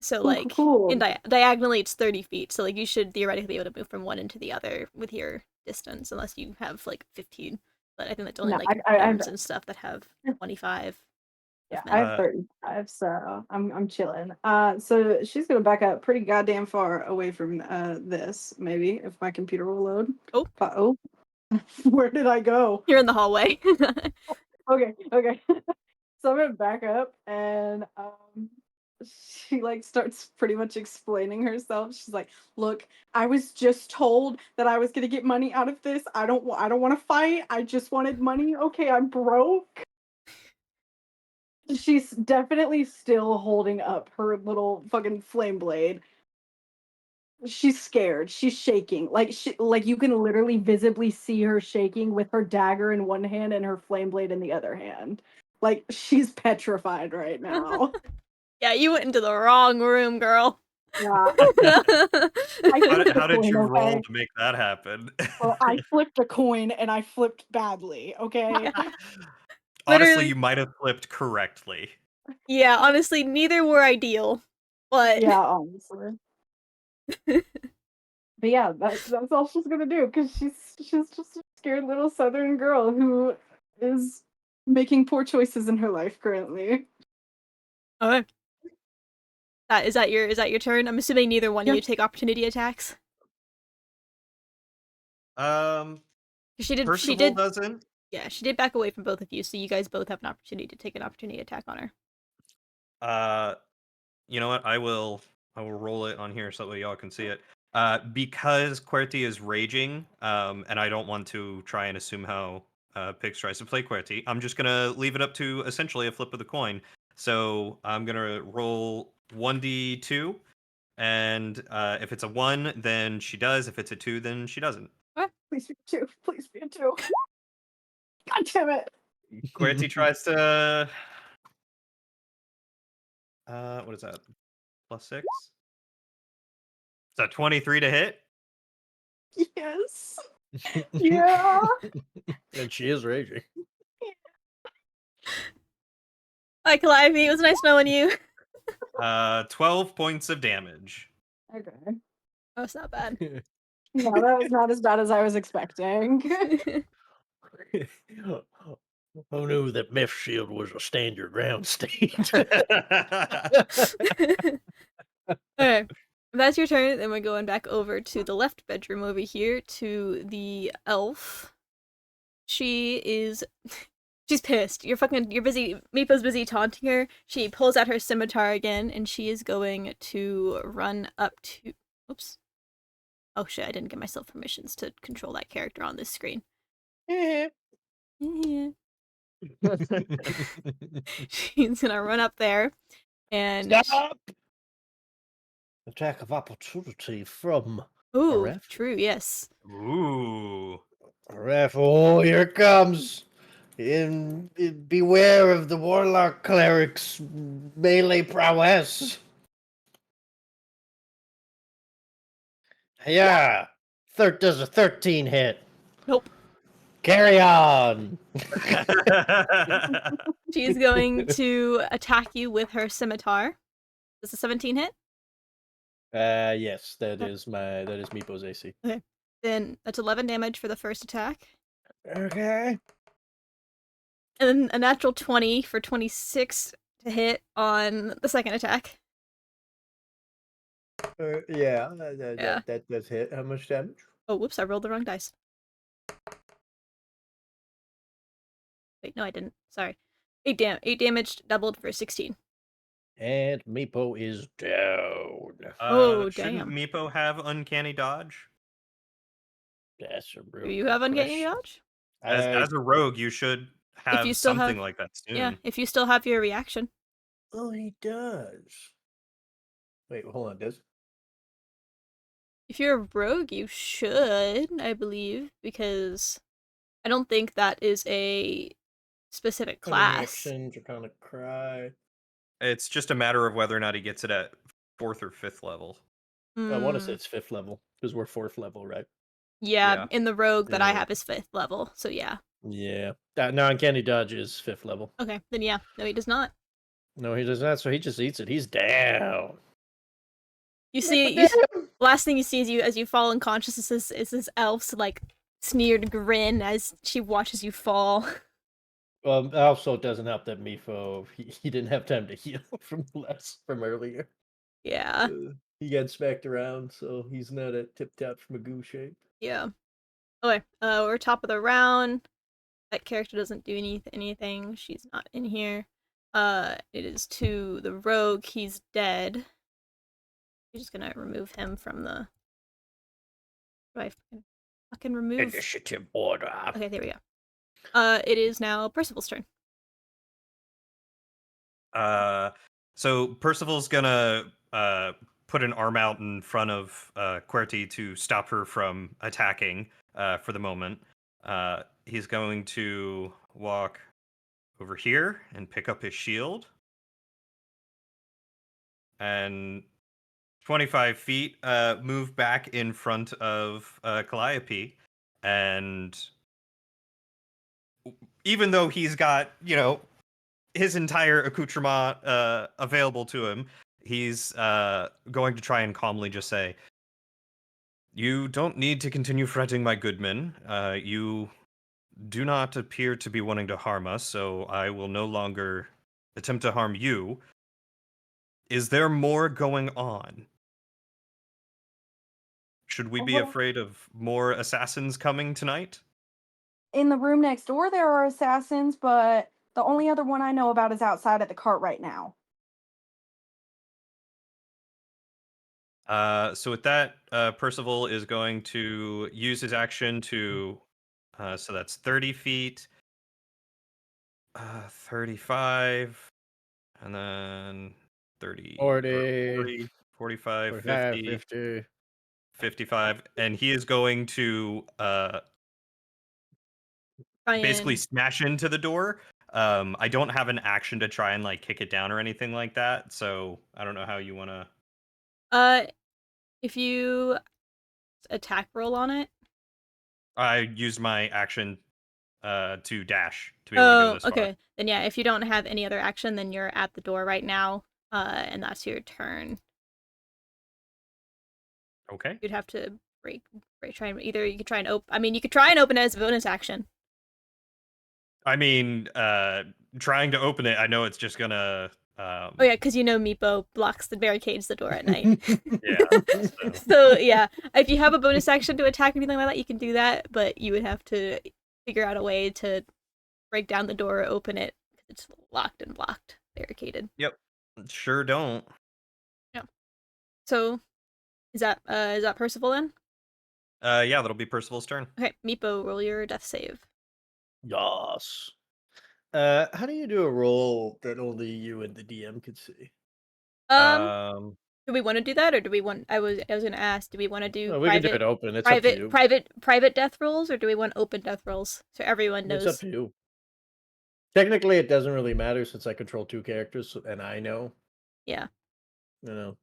So like cool. in diagonally it's 30 feet. So like you should theoretically be able to move from one into the other with your distance, unless you have like 15. But I think that's only No, like I gnomes and stuff that have 25. Yeah, I have 35, so I'm chilling. So she's gonna back up pretty goddamn far away from this, maybe, if my computer will load. Oh. Where did I go? You're in the hallway. Okay. So I'm gonna back up and she like starts pretty much explaining herself. She's like, "Look, I was just told that I was gonna get money out of this. I don't want to fight. I just wanted money. Okay, I'm broke." She's definitely still holding up her little fucking flame blade. She's scared. She's shaking. Like you can literally visibly see her shaking with her dagger in one hand and her flame blade in the other hand. Like she's petrified right now. Yeah, you went into the wrong room, girl. Yeah. How did you roll to make that happen? Well, I flipped a coin and I flipped badly, okay? Honestly, Literally. you might have flipped correctly. Yeah, honestly, neither were ideal. But yeah, honestly. But yeah, that's all she's gonna do because she's just a scared little southern girl who is making poor choices in her life currently. Okay. Is that your turn? I'm assuming neither one of you take opportunity attacks. She did doesn't. Yeah, she did back away from both of you, so you guys both have an opportunity to take an opportunity attack on her. You know what? I will roll it on here so that way y'all can see it. Because QWERTY is raging, and I don't want to try and assume how Pix tries to play QWERTY, I'm just gonna leave it up to essentially a flip of the coin. So I'm gonna roll 1d2, and if it's a 1, then she does. If it's a 2, then she doesn't. Please be a 2. Please be a 2. God damn it. QWERTY tries to... what is that? +6? Is that 23 to hit? Yes. Yeah. And she is raging. Hi, Calliope. It was nice knowing you. 12 points of damage. Okay. Oh, it's not bad. No, that was not as bad as I was expecting. Who knew that Myth Shield was a stand your ground state? Okay. If that's your turn, then we're going back over to the left bedroom over here to the elf. She's pissed. You're busy. Meepo's busy taunting her. She pulls out her scimitar again, and she is going to run up to. Oops. Oh shit! I didn't give myself permissions to control that character on this screen. She's gonna run up there, and Stop! Attack of opportunity from ooh, Aref. true, yes. Ooh. Aref, oh, here it comes. Beware of the warlock cleric's melee prowess. Yeah, does a 13 hit. Nope. Carry on. She's going to attack you with her scimitar. Does a 17 hit? Yes, that is Meepo's AC. Okay. Then that's 11 damage for the first attack. Okay. And then a natural 20 for 26 to hit on the second attack. Yeah, Yeah. that does hit. How much damage? Oh, whoops, I rolled the wrong dice. Wait, no, I didn't. Sorry. 8 damage, doubled for 16. And Meepo is down. Oh, Shouldn't damn. Meepo have uncanny dodge? That's a real Do you good have uncanny question. dodge? As a rogue, you should have you still something have- like that soon. Yeah, if you still have your reaction. Oh, he does. Wait, hold on, does? If you're a rogue, you should, I believe, because I don't think that is a specific class. Reaction, Draconic Cry. It's just a matter of whether or not he gets it at 4th or 5th level. I want to say Mm, it's 5th level, because we're 4th level, right? yeah, Yeah. in the rogue that I Yeah. have is 5th level, so yeah. Yeah. No, Uncanny Dodge is 5th level. Okay, then yeah. No, he does not. No, he does not, so he just eats it. He's down. You see, last thing you see as you fall unconscious is this elf's like sneered grin as she watches you fall. Also, it doesn't help that Mifo, he didn't have time to heal from earlier. Yeah, He got smacked around, so he's not at tip-top Magoo shape. yeah. Okay, we're top of the round. That character doesn't do anything. She's not in here. It is to the rogue. He's dead. You're just gonna remove him from the. Do I fucking remove? Initiative order. Okay, there we go. It is now Percival's turn. So Percival's gonna put an arm out in front of QWERTY to stop her from attacking for the moment. He's going to walk over here and pick up his shield. And 25 feet, move back in front of Calliope. And even though he's got, his entire accoutrement available to him, he's going to try and calmly just say, "You don't need to continue fretting, my goodman. You do not appear to be wanting to harm us, so I will no longer attempt to harm you. Is there more going on? Should we be Well- afraid of more assassins coming tonight?" In the room next door, there are assassins, but the only other one I know about is outside at the cart right now. So with that, Percival is going to use his action to, so that's 30 feet, 35, and then 30, 40, 45, 45, 50, 50. 55, and he is going to Try basically and- smash into the door. I don't have an action to try and like kick it down or anything like that, so I don't know how you want to. If you attack roll on it. I used my action to dash to be able to go this far. Okay. Then yeah, if you don't have any other action, then you're at the door right now, and that's your turn. Okay. You'd have to break try and either you could try and open. I mean, you could try and open it as a bonus action. I mean, trying to open it, I know it's just gonna. Oh yeah, because Meepo blocks the barricades the door at night. Yeah. So yeah, if you have a bonus action to attack or anything like that, you can do that, but you would have to figure out a way to break down the door or open it because it's locked and blocked, barricaded. Yep. Sure don't. Yeah. So is that Percival then? Yeah, that'll be Percival's turn. Okay, Meepo, roll your death save. Yas. How do you do a roll that only you and the DM could see? Do we want to do that, or do we want? I was gonna ask. Do we want to do Oh, we can do it open. It's up to you. private death rolls, or do we want open death rolls so everyone knows? It's up to you. Technically, it doesn't really matter since I control 2 characters and I know. Yeah. You know,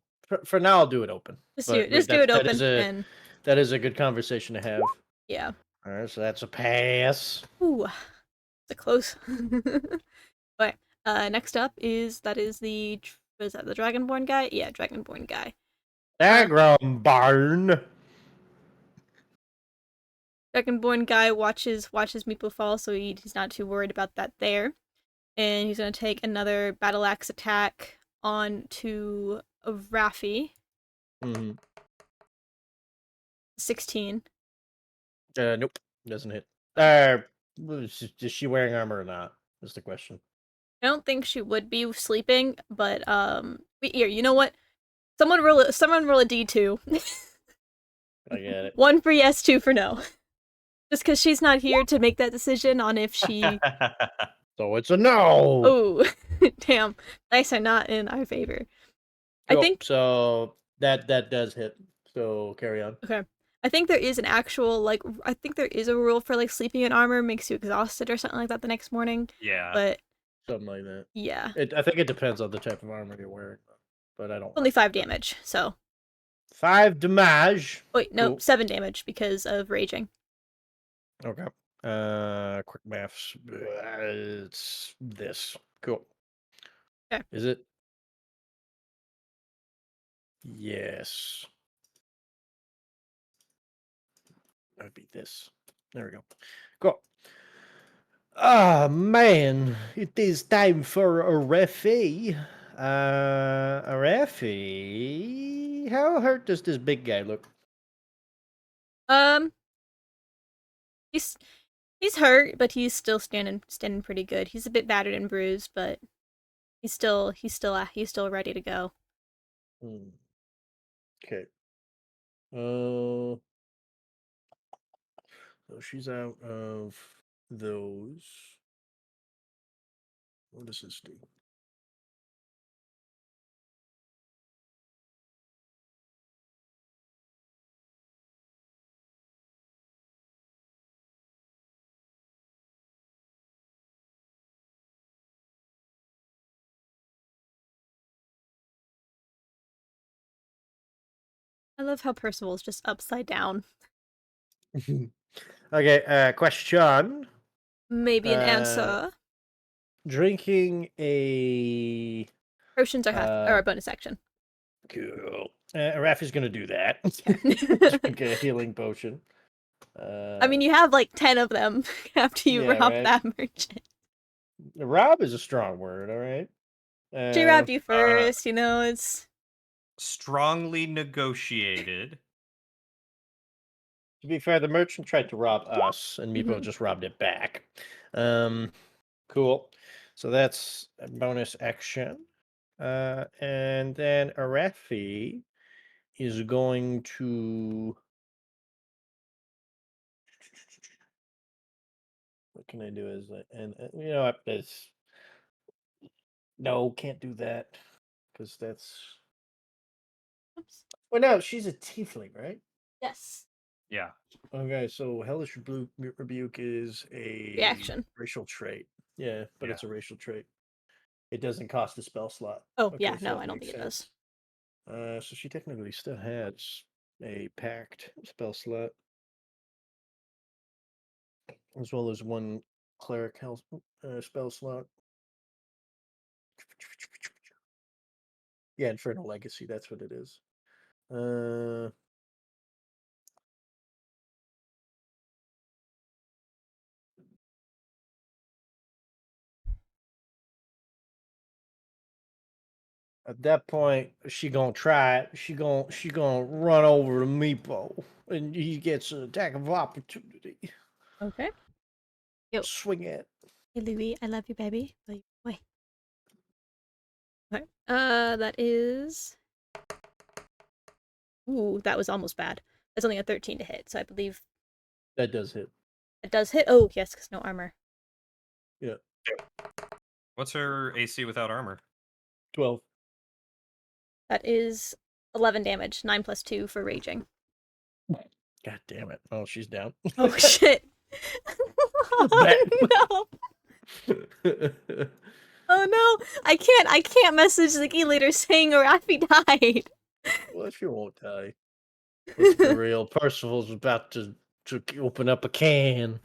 for now, I'll do it open. Just But do it open, and that is a good conversation to have. Yeah. All right, so that's a pass. Ooh, it's a close. But next up is the was that the Dragonborn guy? Yeah, Dragonborn guy. Dragonborn. Dragonborn guy watches Meepo fall, so he's not too worried about that there. And he's gonna take another battle axe attack on to Raffi. Mm-hmm. 16. Nope, doesn't hit. Is she wearing armor or not? Is the question. I don't think she would be sleeping, but here, you know what? Someone roll a D2. I get it. 1 for yes, 2 for no. Just because she's not here to make that decision on if she. So it's a no. Oh, damn! Dice are not in our favor. Cool. I think so. That does hit. So carry on. Okay. I think there is an actual I think there is a rule for sleeping in armor makes you exhausted or something like that the next morning. Yeah. But something like that. Yeah. I think it depends on the type of armor you're wearing, but I don't. Only 5 damage, so. 5 damage. Wait, no, cool. 7 damage because of raging. Okay. Quick maths. It's this. Cool. Okay. Is it? Yes. That would be this. There we go. Cool. Ah, man. It is time for a referee. A referee? How hurt does this big guy look? He's hurt, but he's still standing pretty good. He's a bit battered and bruised, but he's still ready to go. Okay. So she's out of those. What does this do? I love how Percival's just upside down. Okay, question. Maybe an answer. Drinking a Potions are a bonus action. Cool. Raffi's gonna do that. Drink a healing potion. I mean, you have 10 of them after you rob that merchant. Rob is a strong word, all right? She robbed you first, it's... Strongly negotiated. To be fair, the merchant tried to rob us, and Meepo just robbed it back. Cool. So that's a bonus action. And then Raffi is going to... What can I do as and you know what? No, can't do that because that's. Oops. Well, no, she's a tiefling, right? Yes. Yeah. Okay, so hellish rebuke is a reaction, racial trait. Yeah, but Yeah. it's a racial trait. It doesn't cost a spell slot. Oh Okay, yeah, so no, that I don't makes think it does. sense. So she technically still has a pact spell slot, as well as 1 cleric health spell slot. Yeah, Infernal Legacy, that's what it is. At that point, she gonna try it. She gonna run over to Meepo, and he gets an attack of opportunity. Okay. Yo. Swing it. Hey, Louis, I love you, baby. Love you. Wait. Okay. That is. Ooh, that was almost bad. That's only a 13 to hit, so I believe That does hit. it does hit. Oh, yes, because no armor. Yeah. What's her AC without armor? 12. That is 11 damage. 9 plus 2 for raging. God damn it. Oh, she's down. Oh, shit. Oh, no. Oh, no. I can't message Ziggy later saying Rafi died. Well, she won't die. Let's be real. Percival's about to open up a can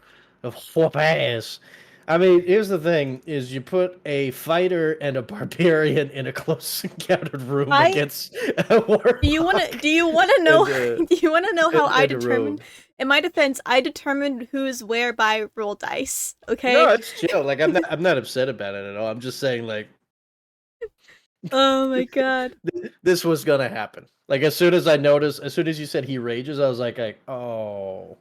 of whoop ass. I mean, here's the thing: is you put a fighter and a barbarian in a close encountered room against a warlock. Do you want to know? And, do you want to know how I and a determined? rogue. In my defense, I determined who's where by roll dice. Okay. No, it's chill. Like I'm not upset about it at all. I'm just saying, like, Oh my god. this was gonna happen. Like as soon as you said he rages, I was like, oh,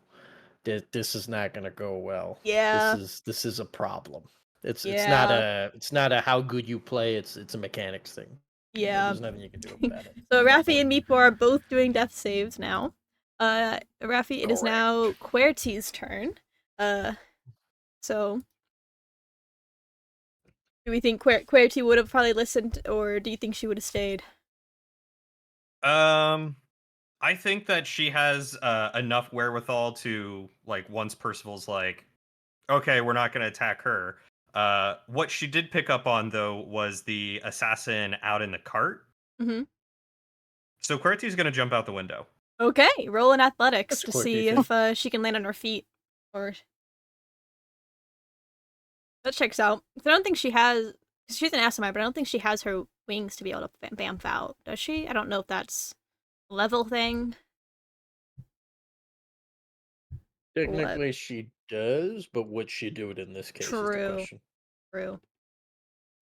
this is not gonna go well. Yeah. This is a problem. It's Yeah. not a how good you play. It's a mechanics thing. Yeah. There's nothing you can do about it. So Rafi and Meepo are both doing death saves now. Rafi, it is now Querty's turn. So do we think Querty would have probably listened, or do you think she would have stayed? I think that she has enough wherewithal to, like, once Percival's like, okay, we're not going to attack her. What she did pick up on, though, was the assassin out in the cart. Mm-hmm. So Querty's going to jump out the window. Okay, roll in athletics That's to see if she can land on her feet, or that checks out. I don't think she has. She's an Asimar, but I don't think she has her wings to be able to bamf out. Does she? I don't know if that's a level thing. Technically, she does, but would she do it in this case? Is the question. True.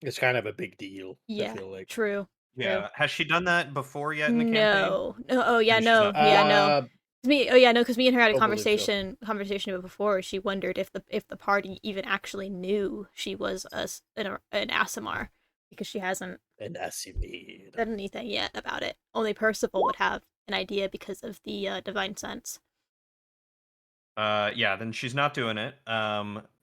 It's kind of a big deal. Yeah. I feel like. True. Yeah. Has she done that before yet in the campaign? No. Oh yeah, She's no. not- Yeah, no. Because me and her had a don't believe so. conversation before. She wondered if the party even actually knew she was an Asimar, because she hasn't An Asimir. said anything yet about it. Only Percival would have an idea because of the divine sense. Yeah, then she's not doing it.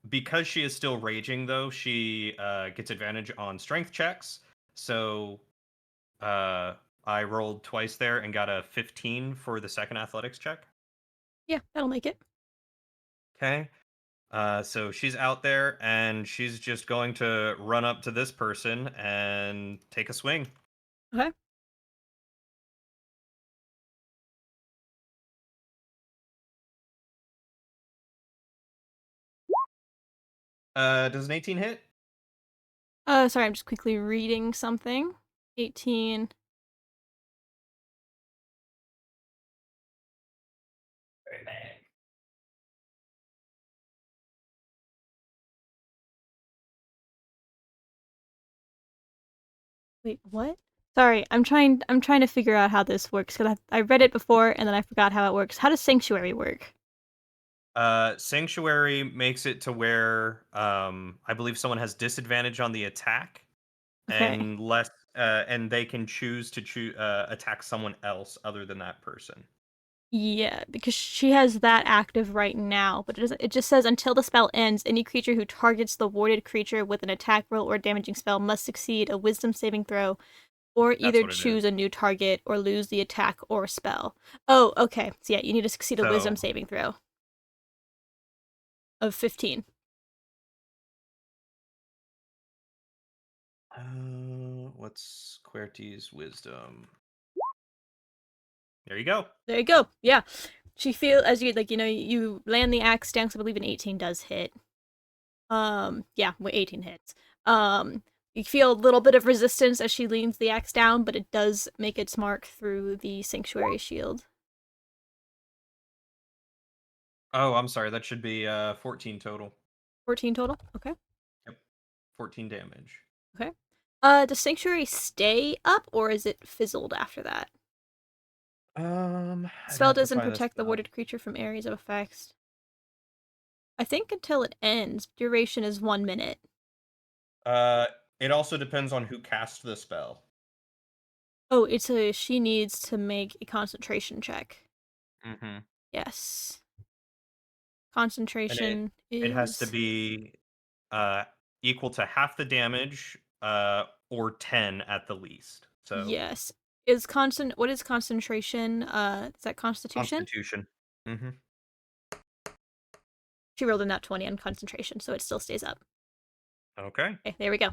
Because she is still raging, though, she gets advantage on strength checks. So I rolled twice there and got a 15 for the second athletics check. Yeah, that'll make it. Okay. So she's out there and she's just going to run up to this person and take a swing. Okay. Does an 18 hit? Sorry, I'm just quickly reading something. 18. Very bad. Wait, what? Sorry, I'm trying to figure out how this works, because I read it before and then I forgot how it works. How does Sanctuary work? Sanctuary makes it to where I believe someone has disadvantage on the attack, Okay. and less, and they can choose to attack someone else other than that person. Yeah, because she has that active right now, but it just says until the spell ends, any creature who targets the warded creature with an attack roll or damaging spell must succeed a wisdom saving throw, or either what it choose a new target or lose the attack or spell. Oh, okay. So yeah, you need to succeed a wisdom saving throw of 15. What's Querty's wisdom? There you go. There you go. Yeah. She as you land the axe down, because I believe an 18 does hit. Yeah, 18 hits. You feel a little bit of resistance as she leans the axe down, but it does make its mark through the sanctuary shield. Oh, I'm sorry. That should be 14 total. 14 total? Okay. Yep. 14 damage. Okay. Does Sanctuary stay up, or is it fizzled after that? I'd Spell have to doesn't find the protect the spell. warded creature from areas of effects. I think until it ends, duration is 1 minute. It also depends on who cast the spell. Oh, she needs to make a concentration check. Mm-hmm. Yes. And Concentration it has to is be equal to half the damage, or 10 at the least. So yes. What is concentration? Is that Constitution? Constitution. Mm-hmm. She rolled a nat 20 on concentration, so it still stays up. Okay. Okay, there we go.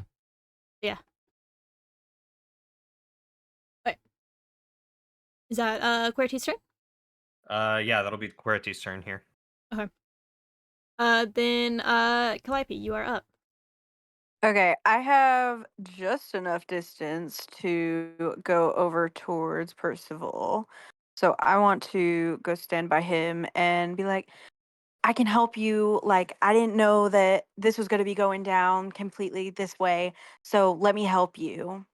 Yeah. Alright. Is that Querti's turn? Yeah, that'll be Quereti's turn here. Okay. Then Calliope, you are up. Okay, I have just enough distance to go over towards Percival. So I want to go stand by him and be like, I can help you. Like, I didn't know that this was going to be going down completely this way. So let me help you.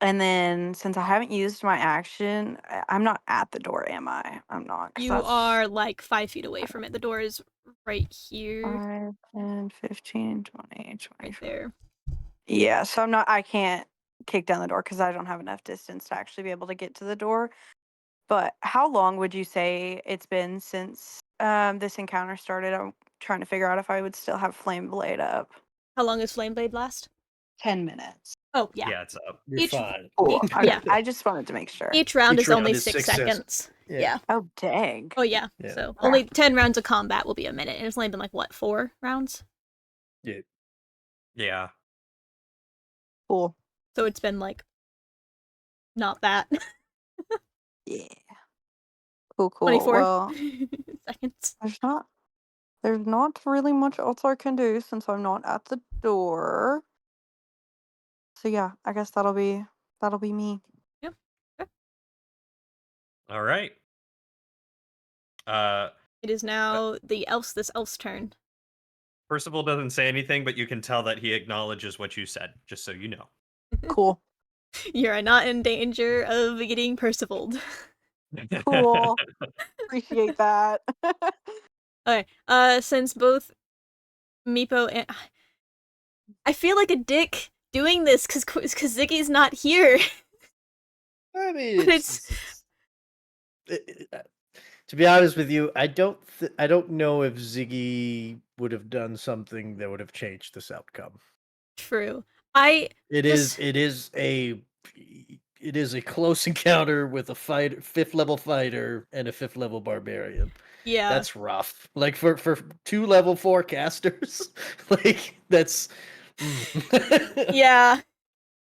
And then since I haven't used my action, I'm not at the door, am I? I'm not. 'Cause You that's are like 5 feet away from it. The door is right here, 5, 10, 15, 20, right 25. there. Yeah, so I can't kick down the door because I don't have enough distance to actually be able to get to the door. But how long would you say it's been since this encounter started? I'm trying to figure out if I would still have Flame Blade up. How long does Flame Blade last? 10 minutes. Oh, yeah. Yeah, it's up. You're Each- fine. Cool. Okay, Yeah. I just wanted to make sure. Each round Each is only round is 6 6 seconds. seconds. Yeah. Yeah. Oh, dang. Oh, yeah. Yeah. So Crap. only 10 rounds of combat will be a minute. And it's only been like, what, 4 rounds? Yeah. Cool. So it's been like, not that. Yeah. Cool, cool. 24 Well, seconds. there's not really much else I can do since I'm not at the door. So yeah, I guess that'll be me. All right. It is now this elf's turn. Percival doesn't say anything, but you can tell that he acknowledges what you said, just so you know. Cool. You're not in danger of getting percivaled. Cool. Appreciate that. Okay, since both Meepo and I feel like a dick doing this because Ziggy's not here. I mean, But to be honest with you, I don't know if Ziggy would have done something that would have changed this outcome. True. It is a close encounter with a 5th level fighter and a 5th level barbarian. Yeah. That's rough. Like for 2 level 4 casters, like that's. Yeah.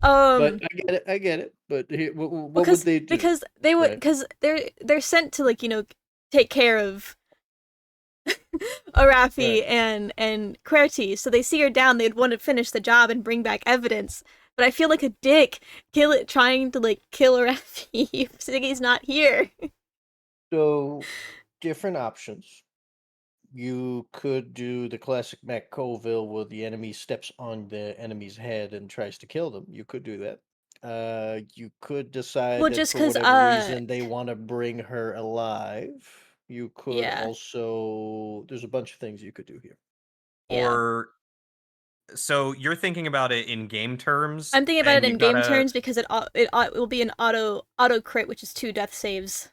But I get it. But what would they do? Because they would, because they're sent to, like, take care of Arafi and Querty, so they see her down, they'd want to finish the job and bring back evidence. But I feel like a dick trying to, like, kill Arafi if Ziggy's not here. So, different options. You could do the classic Mac Colville where the enemy steps on the enemy's head and tries to kill them. You could do that. You could decide Well, that just for 'cause, whatever reason they want to bring her alive. You could Yeah. also. There's a bunch of things you could do here. Yeah. Or so you're thinking about it in game terms. I'm thinking about and it in you've game gotta- terms because it will be an auto crit, which is 2 death saves.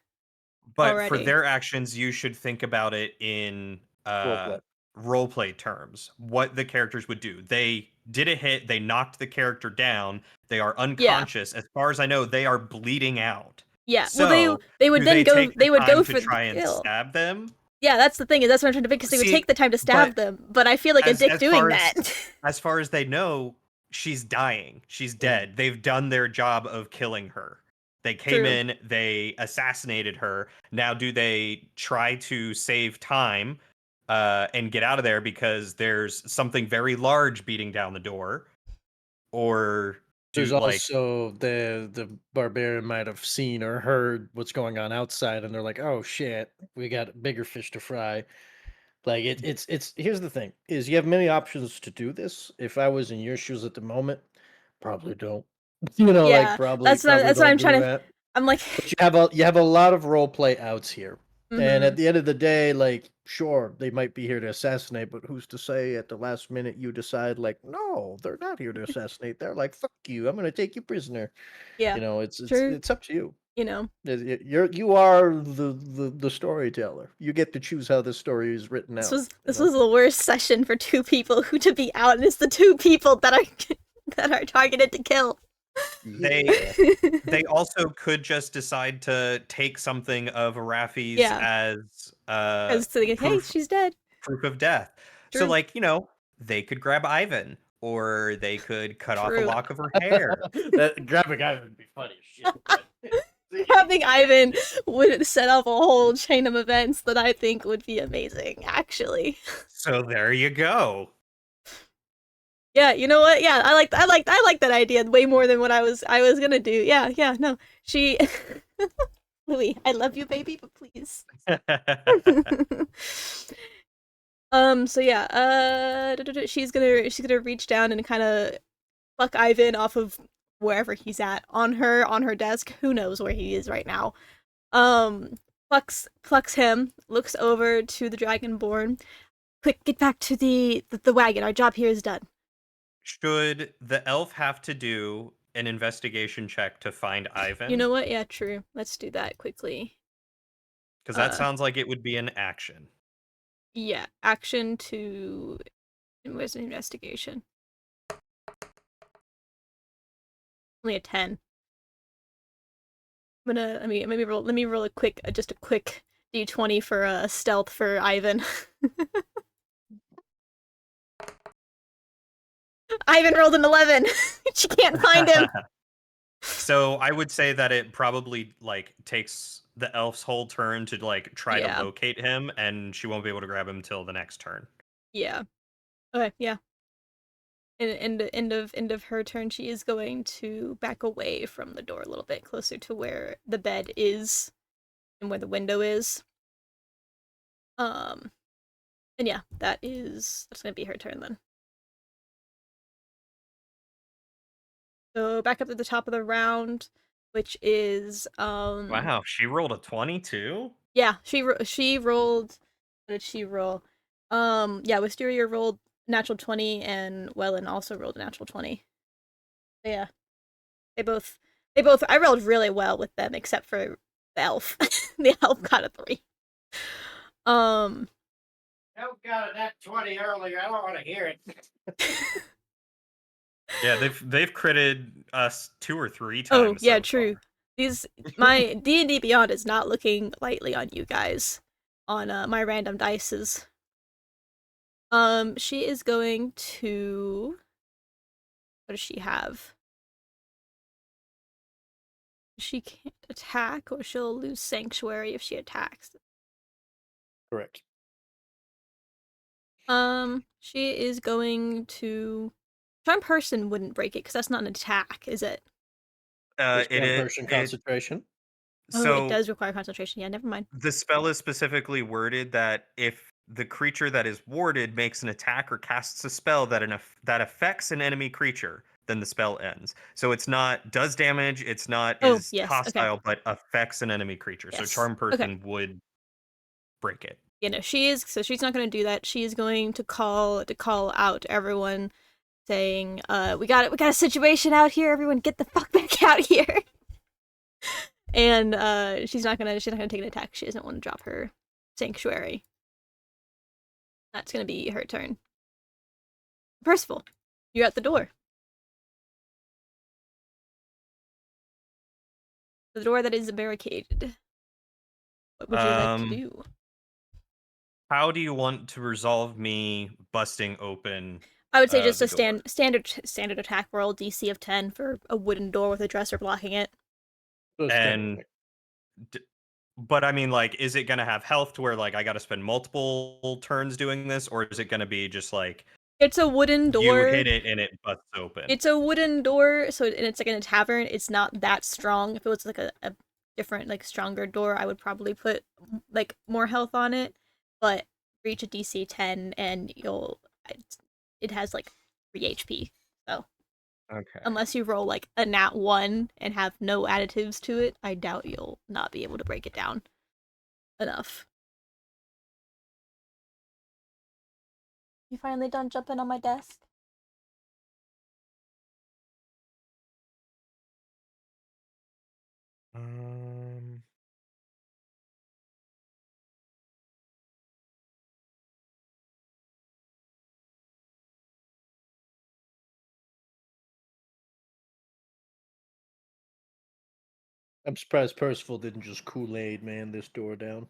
But for already. their actions, you should think about it in Roleplay. roleplay terms. What the characters would do. They did a hit. They knocked the character down. They are unconscious. As far as I know, they are bleeding out. Yeah. So, well, they would do then they go. take the They would go time for to try the and kill. stab them. Yeah, that's the thing. That's what I'm trying to think, because they would See, take the time to stab but them. But I feel like a dick as doing far as- that. As far as they know, she's dying. She's dead. They've done their job of killing her. They came True. in, they assassinated her. Now, do they try to save time and get out of there because there's something very large beating down the door? Or do, There's like, also the barbarian might have seen or heard what's going on outside, and they're like, "Oh shit, we got bigger fish to fry." Like it's here's the thing: is you have many options to do this. If I was in your shoes at the moment, probably don't. You know, Yeah, probably that's what don't I'm do trying to. that. I'm like, But you have a lot of role play outs here. And at mhm. the end of the day, sure, they might be here to assassinate, but who's to say at the last minute you decide, no, they're not here to assassinate. They're like, fuck you, I'm gonna take you prisoner. Yeah, true. It's up to you. You know, You are the storyteller. You get to choose how the story is written this out. was this was the worst session for two people who to be out, and it's the two people that are that are targeted to kill. They they also could just decide to take something of Arafi's Yeah. as As to hey, proof she's dead. proof of death. So True. they could grab Ivan, or they could cut off a True. lock of her hair. That grabbing Ivan would be funny as shit. But Having Ivan would set off a whole chain of events that I think would be amazing, actually. So there you go. Yeah, you know what? Yeah, I like that idea way more than what I was gonna do. Yeah, no. She Louis, I love you, baby, but please. So yeah, she's gonna reach down and kind of pluck Ivan off of wherever he's at on her desk. Who knows where he is right now? Plucks him, looks over to the Dragonborn. Quick, get back to the wagon. Our job here is done. Should the elf have to do an investigation check to find Ivan? You know what? Yeah, true. Let's do that quickly. Because that sounds like it would be an action. Yeah, action to where's an investigation? Only a 10. I'm gonna let me roll a quick just a quick d20 for stealth for Ivan. Ivan rolled an 11. She can't find him. So I would say that it probably takes the elf's whole turn to try to locate him, and she won't be able to grab him till the next turn. Yeah. Okay. Yeah. End of her turn, she is going to back away from the door a little bit closer to where the bed is and where the window is. And yeah, that's gonna be her turn then. So back up to the top of the round, which is Wow, she rolled a 22? Yeah, she rolled. What did she roll? Yeah, Wisteria rolled natural 20, and Wellen also rolled a natural 20. So yeah, they both. I rolled really well with them, except for the elf. The elf got a 3. Elf got a nat 20 earlier. I don't want to hear it. Yeah, they've critted us 2 or 3 times. Oh yeah, so true. far. My D&D Beyond is not looking lightly on you guys on my random dices. She is going to. What does she have? She can't attack, or she'll lose sanctuary if she attacks. Correct. She is going to. Charm Person wouldn't break it because that's not an attack, is it? It is Person concentration. Oh, it does require concentration. Yeah, never mind. The spell is specifically worded that if the creature that is warded makes an attack or casts a spell that affects an enemy creature, then the spell ends. So it's not does damage, it's not is hostile, but affects an enemy creature. Yes. So Charm Person would break it. You know, she's not going to do that. She is going to call out everyone, saying, we got a situation out here. Everyone, get the fuck back out here." And she's not gonna take an attack. She doesn't want to drop her sanctuary. That's gonna be her turn. Percival, you're at the door. The door that is barricaded. What would you like to do? How do you want to resolve me busting open? I would say just a standard attack roll, DC of 10 for a wooden door with a dresser blocking it. But I mean, is it gonna have health to where I got to spend multiple turns doing this, or is it gonna be just it's a wooden door? You hit it and it busts open. It's a wooden door, and it's in a tavern. It's not that strong. If it was a different stronger door, I would probably put more health on it. But reach a DC 10, and it has 3 HP. So Okay. Unless you roll like a nat 1 and have no additives to it, I doubt you'll not be able to break it down enough. You finally done jumping on my desk? Um. I'm surprised Percival didn't just Kool-Aid man this door down.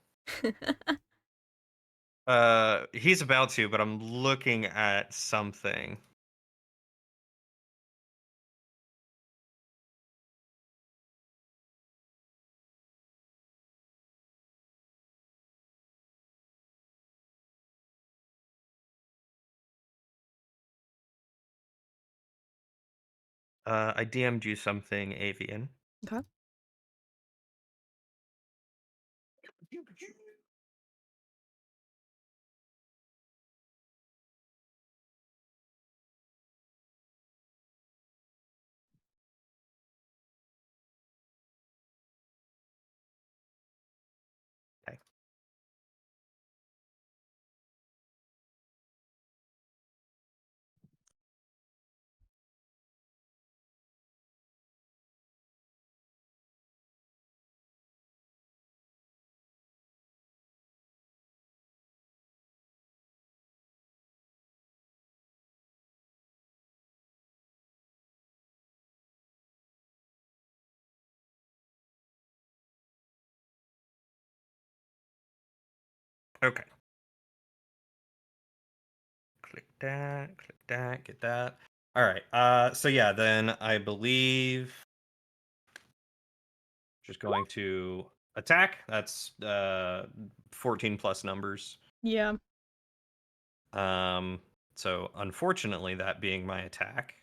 He's about to, but I'm looking at something. I DM'd you something, Avian. Okay. Okay. Okay. Click that, get that. All right. So yeah, then I believe just going to attack. That's 14 plus numbers. Yeah. So unfortunately, that being my attack.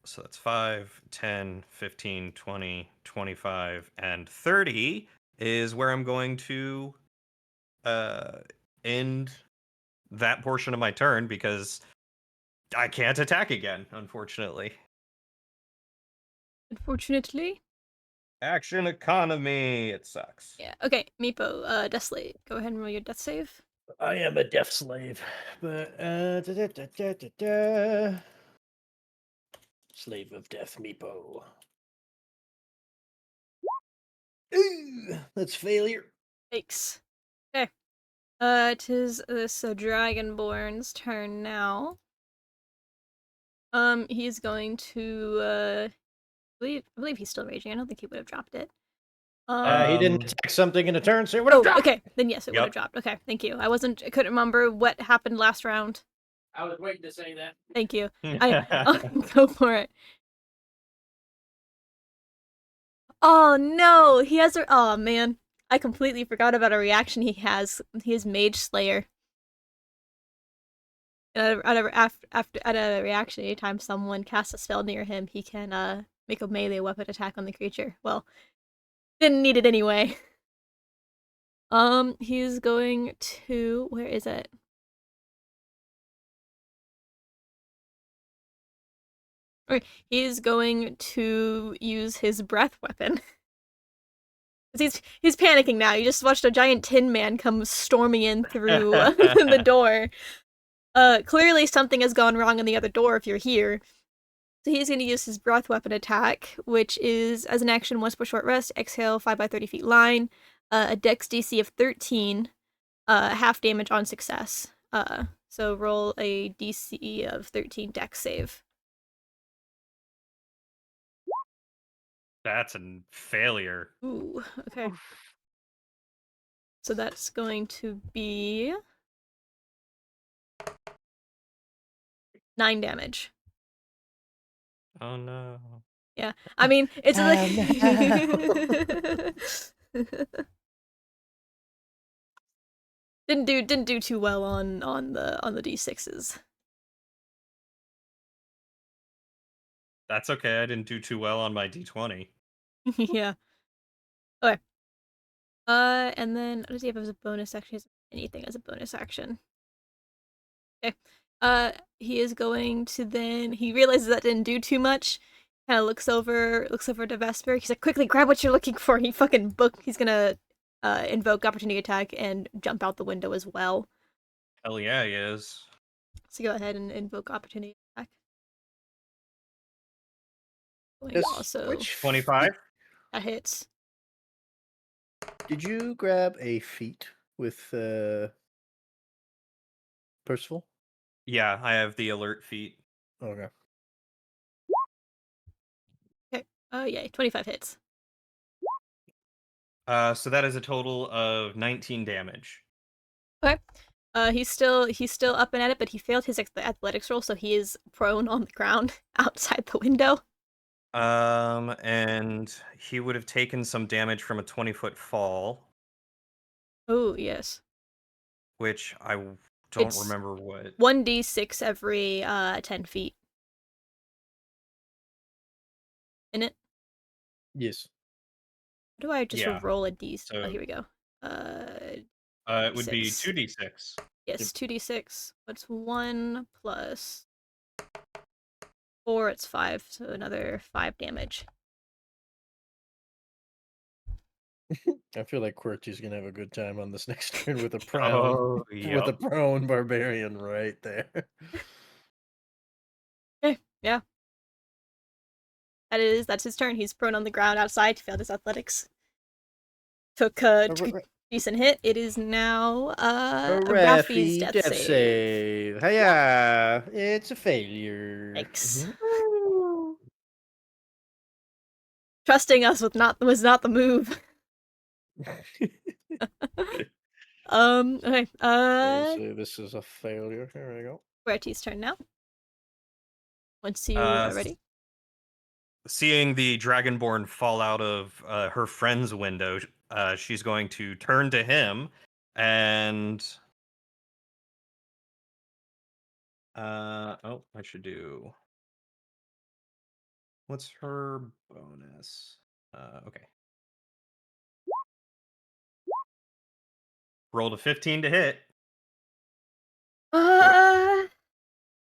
So that's 5, 10, 15, 20, 25, and 30 is where I'm going to end that portion of my turn because I can't attack again, unfortunately. Unfortunately. Action economy. It sucks. Yeah. Okay, Meepo, Death Slave. Go ahead and roll your death save. I am a death slave, but slave of death, Meepo. Ooh, that's failure. Yikes. Okay. Tis this Dragonborn's turn now. He's going to I believe he's still raging. I don't think he would have dropped it. He didn't attack something in a turn, so it would have dropped. Okay, then yes, it would have dropped. Okay, thank you. I couldn't remember what happened last round. I was waiting to say that. Thank you. I'll go for it. Oh no, he has a. Oh man, I completely forgot about a reaction he has. He is Mage Slayer. At a reaction, anytime someone casts a spell near him, he can make a melee weapon attack on the creature. Well, didn't need it anyway. He's going to. Where is it? Or he's going to use his breath weapon. He's panicking now. You just watched a giant tin man come storming in through the door. Clearly something has gone wrong in the other door if you're here. So he's going to use his breath weapon attack, which is, as an action, once per short rest, exhale 5 by 30 feet line, a dex DC of 13, half damage on success. So roll a DC of 13 dex save. That's a failure. Ooh, okay. So that's going to be 9 damage. Oh no. Yeah, I mean it's didn't do too well on the d6s. That's okay. I didn't do too well on my d20. Yeah. Okay. And then does he have as a bonus action? He has anything as a bonus action? Okay. He is going to then. He realizes that didn't do too much. Kind of looks over to Vesper. He's like, quickly grab what you're looking for. He's gonna invoke opportunity attack and jump out the window as well. Hell yeah, he is. So go ahead and invoke opportunity attack. Yes, Also, which 25. that hits. Did you grab a feat with Percival? Yeah, I have the alert feat. Okay. Okay. Yeah, 25 hits. So that is a total of 19 damage. Okay. He's still up and at it, but he failed his athletics roll, so he is prone on the ground outside the window. And he would have taken some damage from a 20-foot fall, Oh yes. which I don't It's remember what. 1d6 every 10 feet. In it? Yes. How do I just Yeah. roll a d? So Oh, here we go. it would be 6. 2d6. Yes, 2d6. What's 1 plus 4? It's 5, so another 5 damage. I feel like QWERTY's gonna have a good time on this next turn with a prone Oh, with a yep. prone barbarian right there. Okay, yeah. That's his turn. He's prone on the ground outside. He failed his athletics. Took a decent hit. It is now Ralphie's death save. Hiya! It's a failure. Yikes. Mhm. Trusting us was not the move. Okay. We'll say this is a failure. Here we go. Bertie's turn now. Once you Uh, are ready. Seeing the Dragonborn fall out of her friend's window, she's going to turn to him and oh, I should do. What's her bonus? Okay. Rolled a 15 to hit. Oh,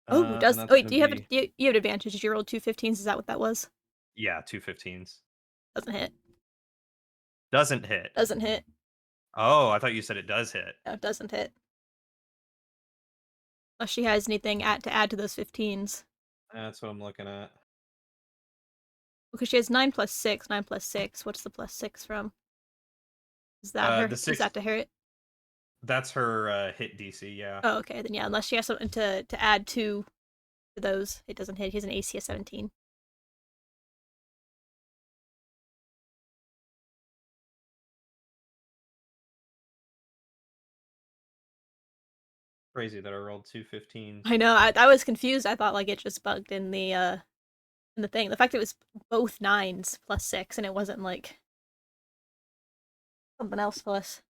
And does that's wait? gonna Do you have be you have advantage? Did you roll 2 15s? Is that what that was? yeah, 2 15s. Doesn't hit. Doesn't hit. Doesn't hit. Oh, I thought you said it does hit. No, it doesn't hit. Unless she has anything to add to those 15s. That's what I'm looking at. Because she has 9 plus 6. 9 plus 6. What's the plus 6 from? Is that her? The Is 6. that to hit? That's her hit DC. Yeah. Oh, okay. Then yeah, unless she has something to add to those, it doesn't hit. He has an AC of 17. Crazy that I rolled 2 15s. I know. I was confused. I thought like it just bugged in the thing. The fact that it was both 9s plus 6, and it wasn't like something else plus.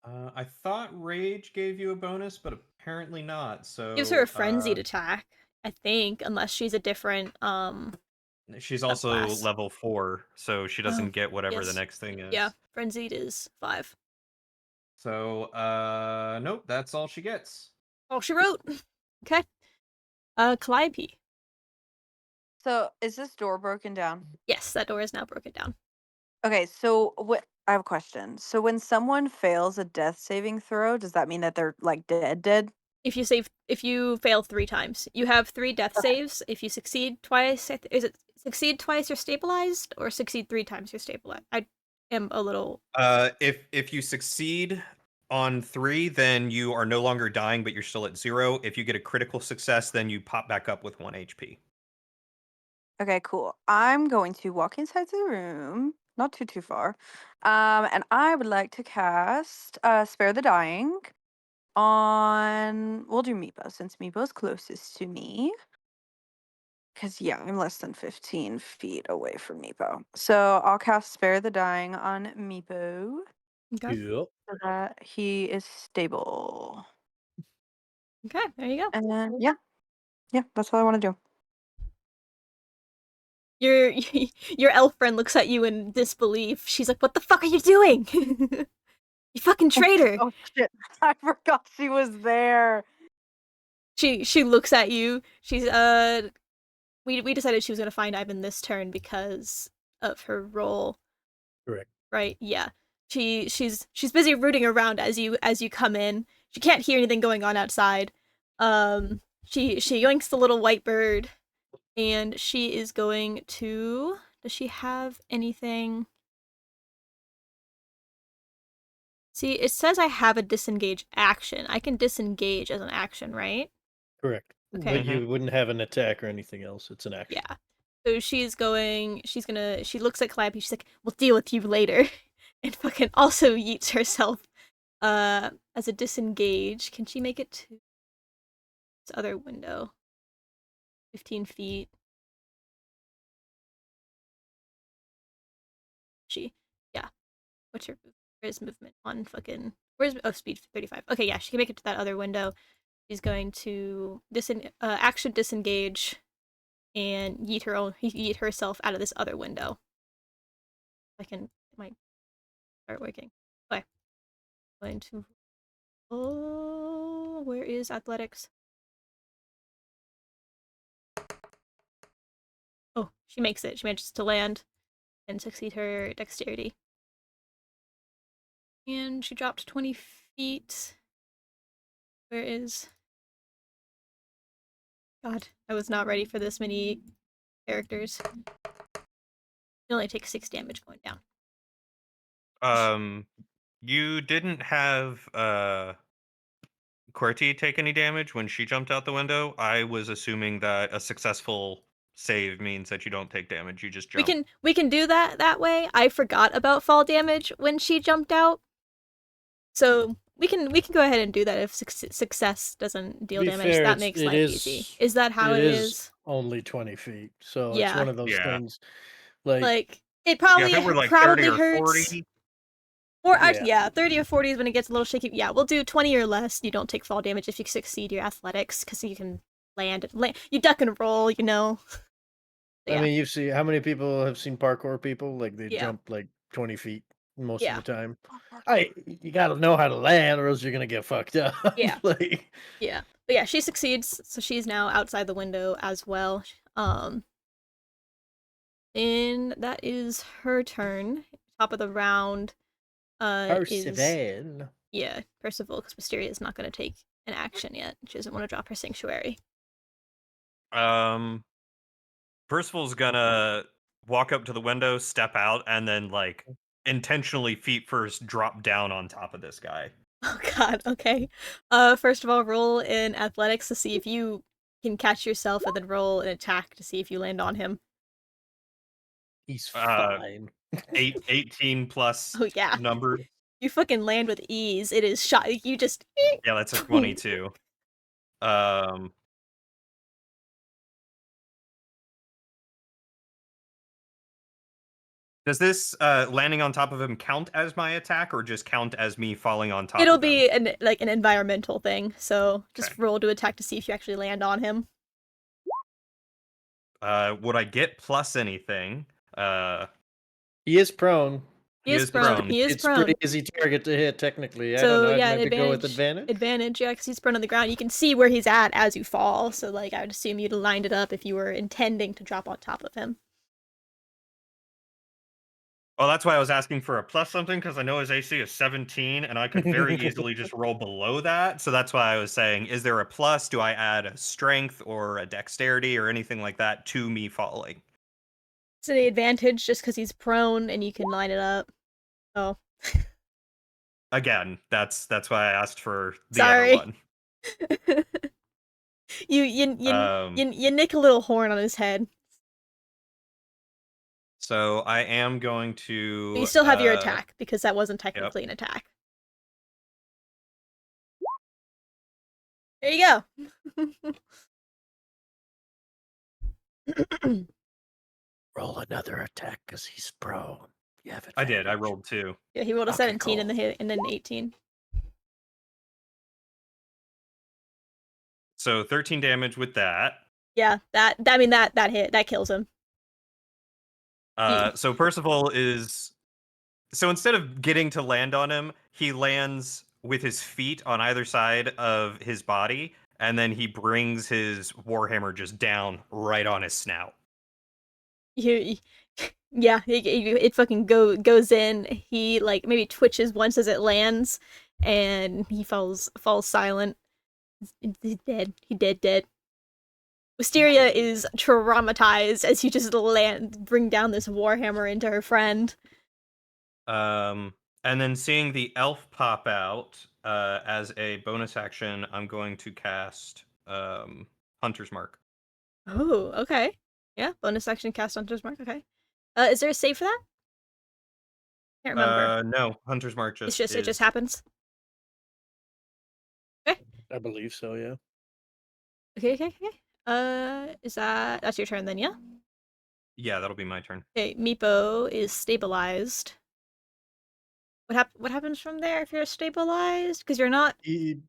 I thought Rage gave you a bonus, but apparently not. So Gives her a frenzied attack, I think, unless she's a different she's also subclass. level 4, so she doesn't Oh, get whatever the yes. next thing is. Yeah, frenzied is 5. So nope, that's all she gets. All she wrote. Okay. Calliope. So is this door broken down? Yes, that door is now broken down. Okay, so what I have a question. So when someone fails a death saving throw, does that mean that they're like dead? If you fail 3 times, you have 3 death Okay. saves. If you succeed twice, is it succeed twice you're stabilized, or succeed 3 times you're stabilized? I am a little. If you succeed on 3, then you are no longer dying, but you're still at 0. If you get a critical success, then you pop back up with 1 HP. Okay, cool. I'm going to walk inside the room, not too far. And I would like to cast Spare the Dying on we'll do Meepo since Meepo's closest to me. Because yeah, I'm less than 15 feet away from Meepo. So I'll cast Spare the Dying on Meepo Okay. Yep. so that he is stable. Okay, there you go. And then yeah, that's all I want to do. Your your elf friend looks at you in disbelief. She's like, "What the fuck are you doing?" You fucking traitor! Oh shit! I forgot she was there. She looks at you. She's we decided she was gonna find Ivan this turn because of her role. Correct. Right? Yeah. She's busy rooting around as you come in. She can't hear anything going on outside. She yoinks the little white bird, and she is going to. Does she have anything? See, it says I have a disengage action. I can disengage as an action, right? Correct. Okay. But you wouldn't have an attack or anything else. It's an action. Yeah. So she looks at Calliope, she's like, we'll deal with you later. And fucking also yeets herself as a disengage. Can she make it to this other window? 15 feet. Yeah. What's your where's movement on fucking speed 35. Okay, yeah, she can make it to that other window. She's going to action disengage and yeet herself out of this other window. It might start working. Okay. Going to where is athletics? Oh, she makes it. She manages to land and succeed her dexterity. And she dropped 20 feet. Where is... God, I was not ready for this many characters. It only takes 6 damage going down. You didn't have QWERTY take any damage when she jumped out the window. I was assuming that a successful save means that you don't take damage. You just jump. We can do that way. I forgot about fall damage when she jumped out. So we can go ahead and do that if success doesn't deal damage. Fair, that makes life easy. Is that how it is? Only 20 feet, so Yeah. it's one of those Yeah. things. Like it probably if it were like probably 30 or hurts. 40. Or yeah, 30 or 40 is when it gets a little shaky. Yeah, we'll do 20 or less. You don't take fall damage if you succeed your athletics because you can land. You duck and roll, you know. I mean, you see how many people have seen parkour people? Like they Yeah. jump like 20 feet most Yeah. of the time. You gotta know how to land, or else you're gonna get fucked up. Yeah. Like, Yeah. But yeah, she succeeds, so she's now outside the window as well. And that is her turn. Top of the round. Percival. Yeah, Percival, because Mysteria is not going to take an action yet. She doesn't want to drop her sanctuary. Percival's gonna walk up to the window, step out, and then like intentionally feet first drop down on top of this guy. Oh god, okay. First of all, roll in athletics to see if you can catch yourself, and then roll an attack to see if you land on him. He's fine. 18 plus number. You fucking land with ease. It is shot. You just... Yeah, that's a 22. Does this landing on top of him count as my attack, or just count as me falling on top It'll of him? be an environmental thing, so just roll to attack to see if you actually land on him. Would I get plus anything? He is prone. He is prone. It's pretty easy target to hit, technically. So, I don't know. yeah, I'd maybe go with advantage. Advantage, yeah, because he's prone on the ground. You can see where he's at as you fall, so, like, I would assume you'd have lined it up if you were intending to drop on top of him. Oh, that's why I was asking for a plus something, because I know his AC is 17, and I could very easily just roll below that. So that's why I was saying, is there a plus? Do I add a strength or a dexterity or anything like that to me falling? It's an advantage just because he's prone and you can line it up. Oh. Again, that's why I asked for the other one. you nick a little horn on his head. So I am going to... But you still have your attack, because that wasn't technically an attack. There you go. Roll another attack, because he's prone. You have I did. I rolled 2. Yeah, he rolled a 17 in the hit, and then an 18. So 13 damage with that. Yeah, that hit. That kills him. So Percival is So instead of getting to land on him, he lands with his feet on either side of his body, and then he brings his warhammer just down right on his snout. You, yeah, it fucking goes in. He like maybe twitches once as it lands, and he falls silent. He's dead. He dead. Wisteria is traumatized as you just bring down this warhammer into her friend. And then seeing the elf pop out as a bonus action, I'm going to cast Hunter's Mark. Oh, okay. Yeah, bonus action cast Hunter's Mark. Okay. Is there a save for that? Can't remember. No, Hunter's Mark It's just just is. it just happens. Okay. I believe so. Yeah. Okay. That's your turn then? Yeah. Yeah, that'll be my turn. Okay. Meepo is stabilized. What happens from there if you're stabilized? Because you're not Meepo's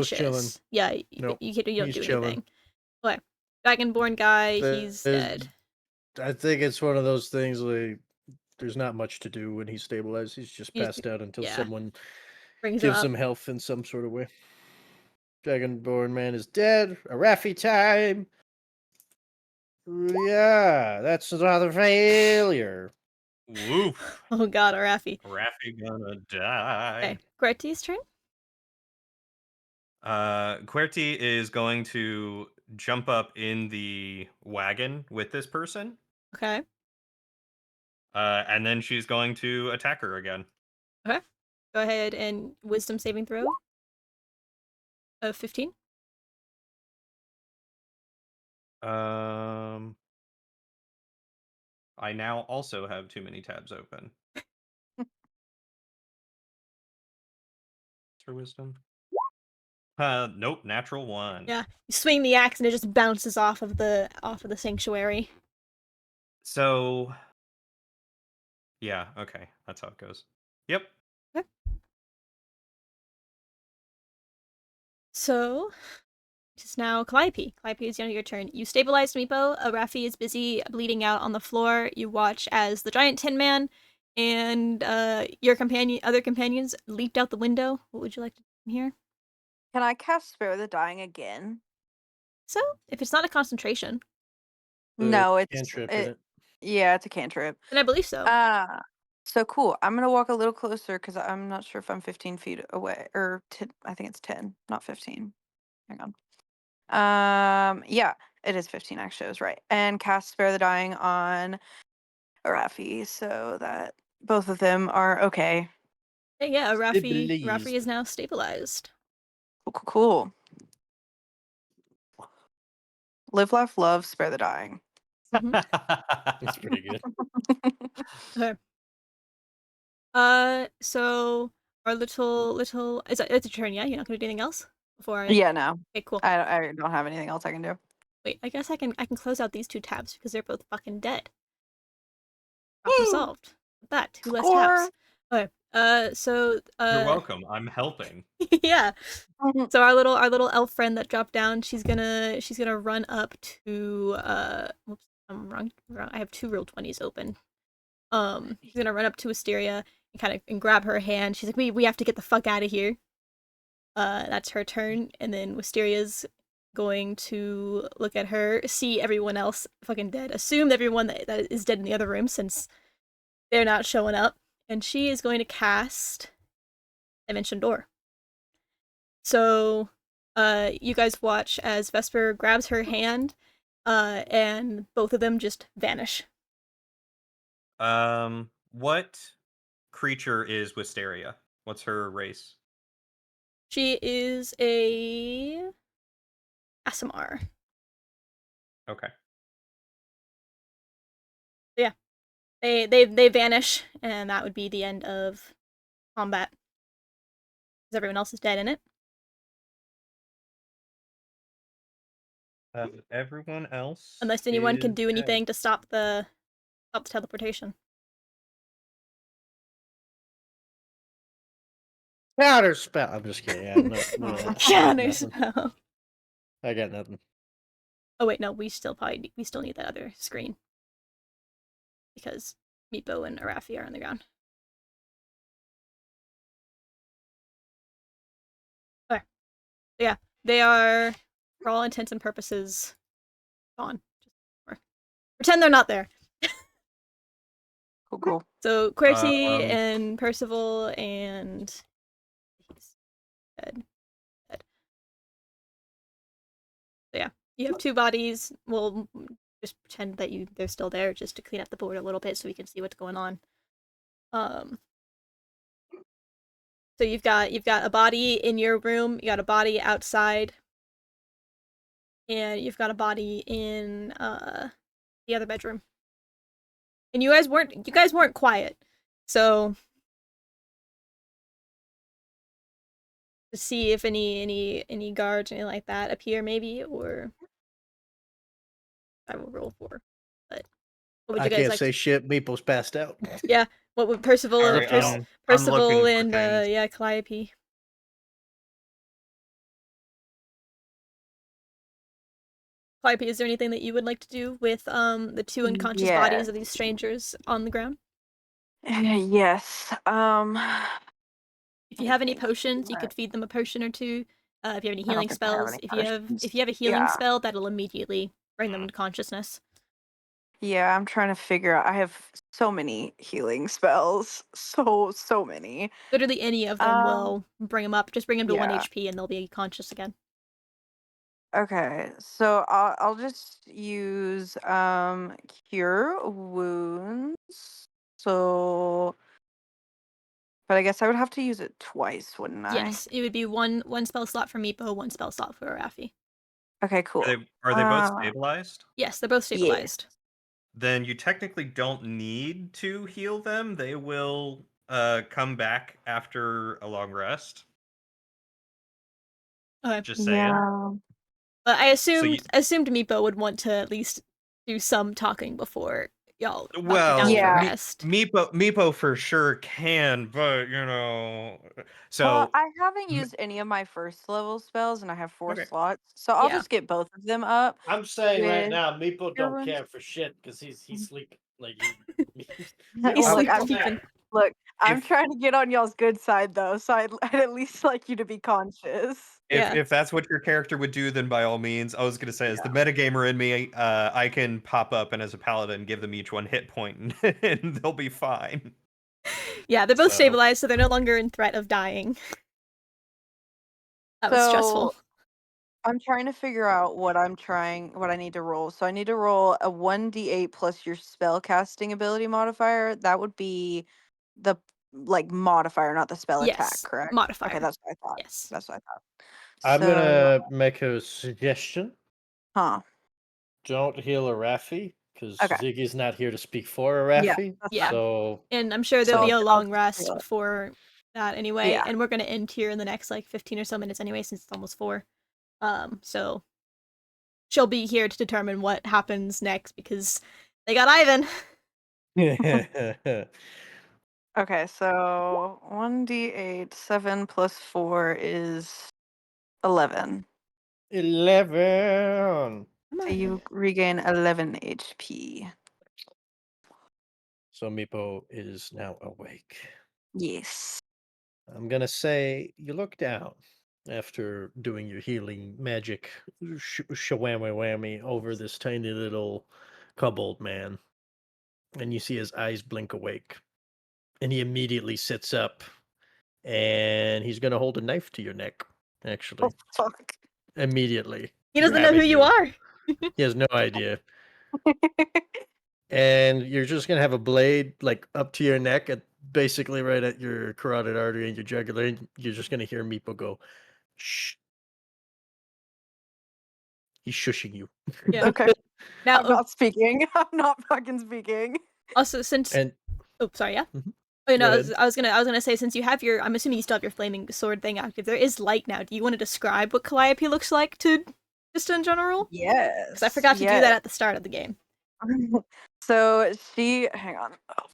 chilling. conscious. Yeah. Nope, You don't he's do chilling. anything. Okay. Dragonborn guy. He's There's- dead. I think it's one of those things like there's not much to do when he's stabilized. He's just He's- passed out until yeah. someone Brings him gives up. him health in some sort of way. Dragonborn man is dead. A Raffi time. Yeah, that's another failure. Woof. Oh god, Arafi. Raffi gonna die. Okay. Querti's turn. QWERTY is going to jump up in the wagon with this person, Okay. and then she's going to attack her again. Okay. Go ahead and wisdom saving throw of 15. I now also have too many tabs open. For wisdom. Nope, natural 1. Yeah. You swing the axe and it just bounces off of the sanctuary. So, yeah, okay, that's how it goes. Yep. Okay. So, it is now Calliope. Calliope is your turn. You stabilized Meepo. Raffi is busy bleeding out on the floor. You watch as the giant Tin Man and your other companions leaped out the window. What would you like to do here? Can I cast Spare the Dying again? So, if it's not a concentration, No, it's cantrip in it. Yeah, it's a cantrip. then I believe so. So cool. I'm gonna walk a little closer because I'm not sure if I'm 15 feet away or I think it's 10, not 15. Hang on. Yeah, it is 15 actually. I was right. And cast Spare the Dying on Arafi so that both of them are okay. Hey, yeah, Raffi Stabilized. is now stabilized. Cool. Live, laugh, love, Spare the Dying. That's pretty good. Okay. So our little it's a turn, yeah? You're not gonna do anything else before I Yeah, no. Okay, cool. I don't have anything else I can do. Wait, I guess I can close out these two tabs because they're both fucking dead. Problem solved. That, 2 less tabs. Okay. So You're welcome. I'm helping. yeah. So our little elf friend that dropped down, she's gonna run up to whoops, I'm wrong. I have 2 real 20s open. She's gonna run up to Wisteria and grab her hand. She's like, we have to get the fuck out of here. That's her turn, and then Wisteria's going to look at her, see everyone else fucking dead, assume everyone that is dead in the other room since they're not showing up, and she is going to cast Dimension Door. So, you guys watch as Vesper grabs her hand, and both of them just vanish. What creature is Wisteria? What's her race? She is a Asimar. Okay. Yeah. They vanish, and that would be the end of combat. Because everyone else is dead in it. Everyone else. Unless anyone can is do anything dead. to stop the teleportation. Counter spell. I'm just kidding. I'm not, Counter nothing. spell. I got nothing. Oh wait, no, we still need that other screen. Because Meepo and Arafi are on the ground. Yeah, they are, for all intents and purposes, gone. Pretend they're not there. Cool. So Quercy Um, and Percival and he's dead. So yeah, you have 2 bodies. We'll just pretend that they're still there, just to clean up the board a little bit, so we can see what's going on. So you've got a body in your room. You got a body outside, and you've got a body in the other bedroom. And you guys weren't quiet, so to see if any guards or anything like that appear, maybe, or I will roll for. But what would I you guys can't like? say shit. Meeple's passed out. Yeah, what would Percival Alright, I'm Percival looking for and things. yeah, Calliope. Calliope, is there anything that you would like to do with the 2 unconscious bodies of these strangers on the ground? Yes. If you have any potions, you could feed them a potion or 2. If you have any I don't healing think I have spells, any if you potions. have a healing Yeah. spell, that'll immediately bring them to consciousness. Yeah, I'm trying to figure out. I have so many healing spells. So many. Literally any of them will bring them up. Just bring them to 1 Yeah. HP and they'll be conscious again. Okay, so I'll just use cure wounds. So, but I guess I would have to use it twice, wouldn't I? Yes, it would be one spell slot for Meepo, 1 spell slot for Raffi. Okay, cool. Are they both stabilized? Yes, they're both stabilized. Then you technically don't need to heal them. They will come back after a long rest. Okay. Just saying. Yeah. But I So you, assumed Meepo would want to at least do some talking before y'all bunker well, down for Yeah. rest. Meepo for sure can, but Well, so I haven't used any of my first level spells, and I have 4 okay. slots, so I'll Yeah. just get both of them up. I'm saying right With now, Meeple cure don't wounds. care for shit because he's sleeping. Like he, He's Look, sleep I'm keeping. Look, I'm If trying to get on y'all's good side though, so I'd at least like you to be conscious. Yeah. if that's what your character would do, then by all means. I was gonna say, as the metagamer in me, I can pop up and as a paladin give them each 1 hit point, and they'll be fine. Yeah, they're both So- stabilized, so they're no longer in threat of dying. That was stressful. So I'm trying to figure out what I need to roll. So I need to roll a 1d8 plus your spell casting ability modifier. That would be the modifier, not the spell attack, Yes, correct? modifier. Okay, that's what I thought. Yes. That's what I thought. I'm So, gonna make a suggestion. huh. Don't heal a Raffi because Okay. Ziggy's not here to speak for a Yeah, Raffi. Yeah. So And I'm sure there'll So be a I'll long just rest do it. before that anyway. Yeah. And we're gonna end here in the next 15 or so minutes anyway, since it's almost 4. So she'll be here to determine what happens next because they got Ivan. Okay, so 1d8, 7 plus 4 is 11. 11. So you regain 11 HP. So Meepo is now awake. Yes. I'm gonna say you look down after doing your healing magic shawammy whammy over this tiny little kobold man, and you see his eyes blink awake, and he immediately sits up, and he's gonna hold a knife to your neck. Actually, Fuck. immediately. He doesn't know grab who at you are. He has no idea. And you're just gonna have a blade like up to your neck, at basically right at your carotid artery and your jugular. And you're just gonna hear Meepo go, "Shh." He's shushing you. Yeah. Okay. Now, I'm not speaking. I'm not fucking speaking. also since And oh, sorry, yeah. Mhm. Oh no, Go I was gonna say, since you have your, I'm assuming you still have your flaming sword thing active. There is light now. Do you want to describe what Calliope looks like to just in general? Yes. Because I forgot to do that at the start of the game. So hang on. Oh,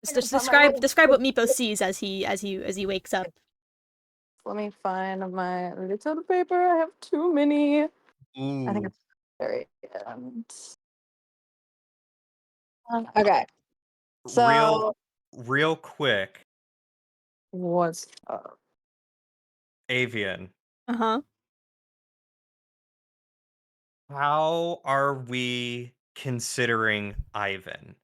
Just I gotta find my describe what Meepo sees as he wakes up. Let me find my little paper. I have too many. I think Ooh. it's very end. Okay. So Real quick, what's up? Avian. Uh-huh. How are we considering Ivan?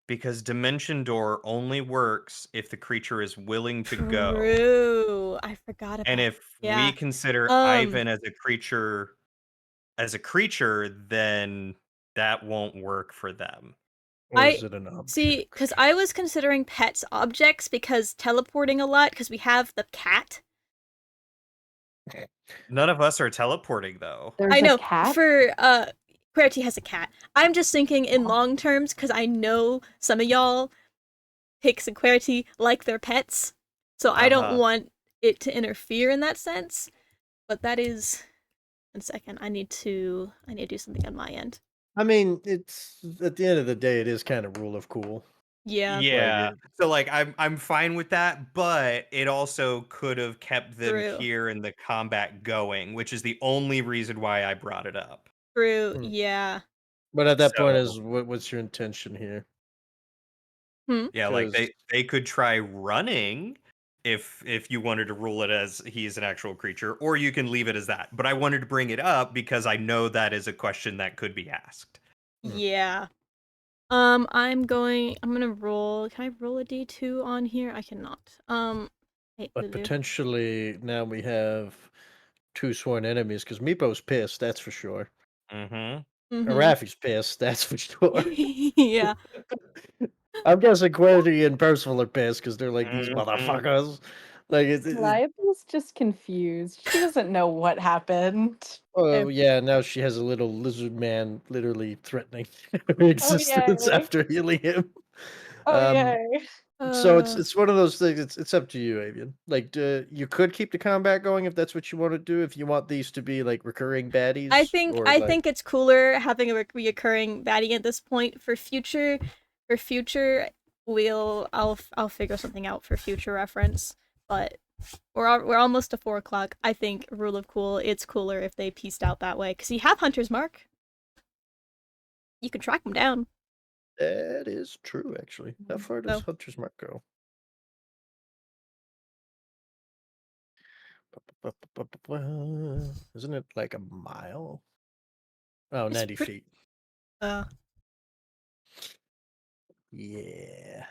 Because Dimension Door only works if the creature is willing to go. True. I forgot And about. if we Yeah. consider Um, Ivan as a creature, then that won't work for them. Or I is it an see, object? because I was considering pets objects because teleporting a lot, because we have the cat. None of us are teleporting though. I There's a know, cat. for, Querty has a cat. I'm just thinking in long terms, because I know some of y'all, Hicks and Querty, like their pets. So I don't Uh-huh. want it to interfere in that sense. But that is... One second, I need to do something on my end. I mean, it's at the end of the day, it is kind of rule of cool. Yeah, Yeah. So like I'm fine with that, but it also could have kept them true. here and the combat going, which is the only reason why I brought it up. True, Hmm. yeah. But at that point, So is what's your intention here? Hmm? yeah, like Because they could try running if you wanted to rule it as he's an actual creature, or you can leave it as that. But I wanted to bring it up because I know that is a question that could be asked. Yeah. I'm gonna roll. Can I roll a D2 on here? I cannot. Hey, but Lulu. potentially now we have two sworn enemies. Because Meepo's pissed, that's for sure. Mm-hmm. Mm-hmm. Rafi's pissed, that's for sure. Yeah. I'm guessing Querty and Percival are pissed because they're like these Mm-hmm. motherfuckers. Like Calliope's just confused. She doesn't know what happened. oh Okay. yeah, now she has a little lizard man literally threatening her Oh existence yay! after healing him. Oh Um, yay! so Uh, it's one of those things. It's up to you, Avian. Like, you could keep the combat going if that's what you want to do. If you want these to be like recurring I baddies, think or I like, think it's cooler having a reoccurring baddie at this point for future. For future, I'll figure something out for future reference. But we're almost to 4 o'clock. I think rule of cool. It's cooler if they pieced out that way because you have Hunter's Mark. You can track them down. that is true. Actually, how far does So Hunter's Mark go? Isn't it like a mile? Oh, it's 90 pretty. feet. Uh, Yeah.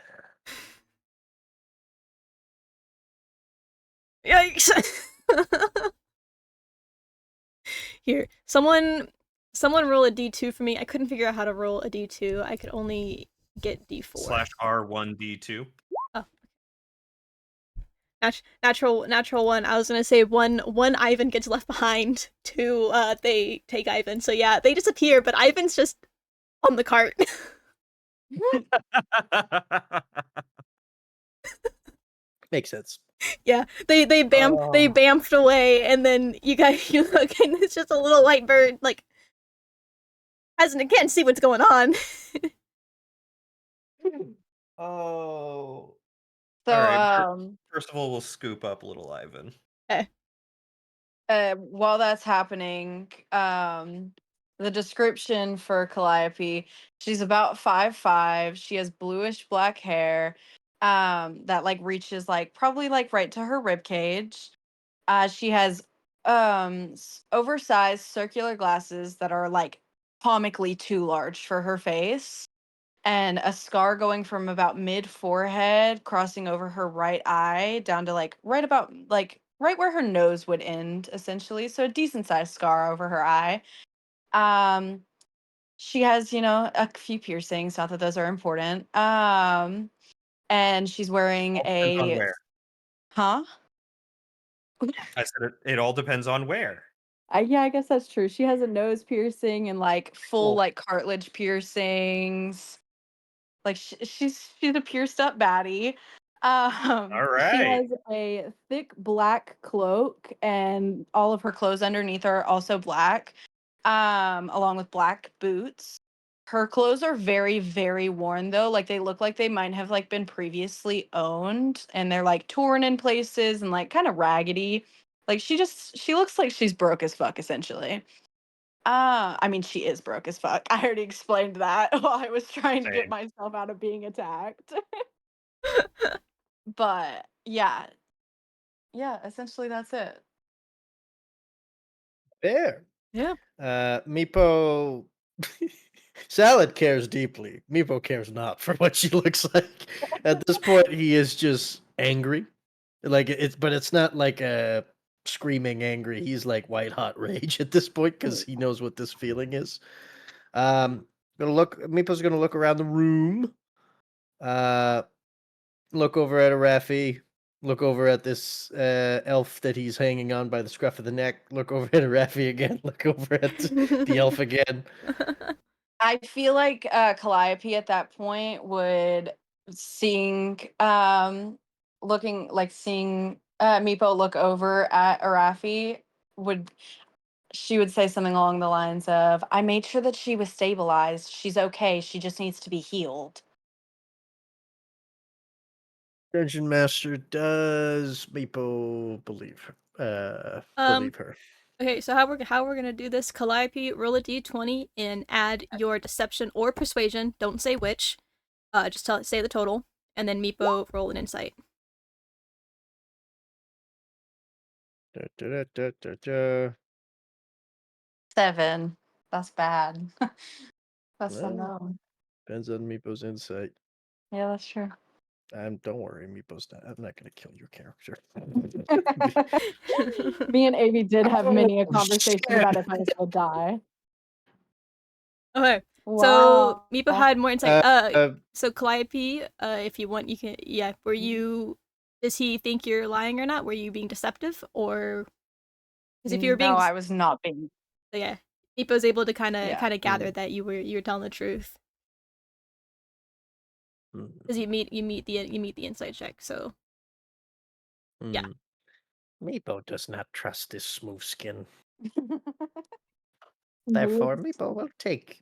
Yikes! Here, someone roll a D2 for me. I couldn't figure out how to roll a D2. I could only get D4. /R1D2. Oh, natural one. I was gonna say one Ivan gets left behind. Two, they take Ivan. So yeah, they disappear, but Ivan's just on the cart. Makes sense. Yeah, they Oh. bamfed away, and then you guys you look, and it's just a little white bird, like can't see what's going on. Oh. So, All right. First of all, we'll scoop up little Ivan. Okay. while that's happening, the description for Calliope, she's about 5'5". She has bluish black hair, that like reaches like probably like right to her rib cage. She has oversized circular glasses that are like comically too large for her face, and a scar going from about mid forehead crossing over her right eye down to like right about like right where her nose would end essentially, so a decent sized scar over her eye. um she has, a few piercings, not that those are important. And she's wearing All depends on a... where. Huh? I said it all depends on where. Yeah, I guess that's true. She has a nose piercing and like full Cool. like cartilage piercings. Like she's a pierced up baddie. All She right. has a thick black cloak, and all of her clothes underneath are also black, along with black boots. Her clothes are very, very worn though. Like they look like they might have like been previously owned, and they're like torn in places and like kind of raggedy. Like she looks like she's broke as fuck essentially. I mean, she is broke as fuck. I already explained that while I was trying to get Same. myself out of being attacked. But yeah, essentially that's it. Fair. Yeah. Meepo. Salad cares deeply. Meepo cares not for what she looks like. At this point, he is just angry. But it's not like a screaming angry. He's like white hot rage at this point because he knows what this feeling is. Meepo's gonna look around the room. Uh, look over at Arafi. Look over at this elf that he's hanging on by the scruff of the neck. Look over at Arafi again. Look over at the elf again. I feel like Calliope at that point would seeing seeing Meepo look over at Arafi she would say something along the lines of, I made sure that she was stabilized. She's okay. She just needs to be healed. Dungeon Master does Meepo believe Um, her. Okay, so how we're gonna do this? Calliope, roll a d20 and add your deception or persuasion. Don't say which. Just say the total, and then Meepo roll an insight. Da, da, da, da, da. 7. That's bad. That's Well, unknown. depends on Meepo's insight. Yeah, that's true. Don't worry, Meepo's not. I'm not gonna kill your character. Me and Avi did have many a Oh, conversation shit. about if I was gonna die. Okay, so Wow. Meepo had more insight. Uh, So Calliope, if you want, you can. Yeah, were you? Does he think you're lying or not? Were you being deceptive, or because if you were being, No, I was not being. yeah, Meepo's able to kind Yeah. of gather that you were telling the truth because you meet the insight check. So yeah. Meepo does not trust this smooth skin. Therefore, Meepo will take.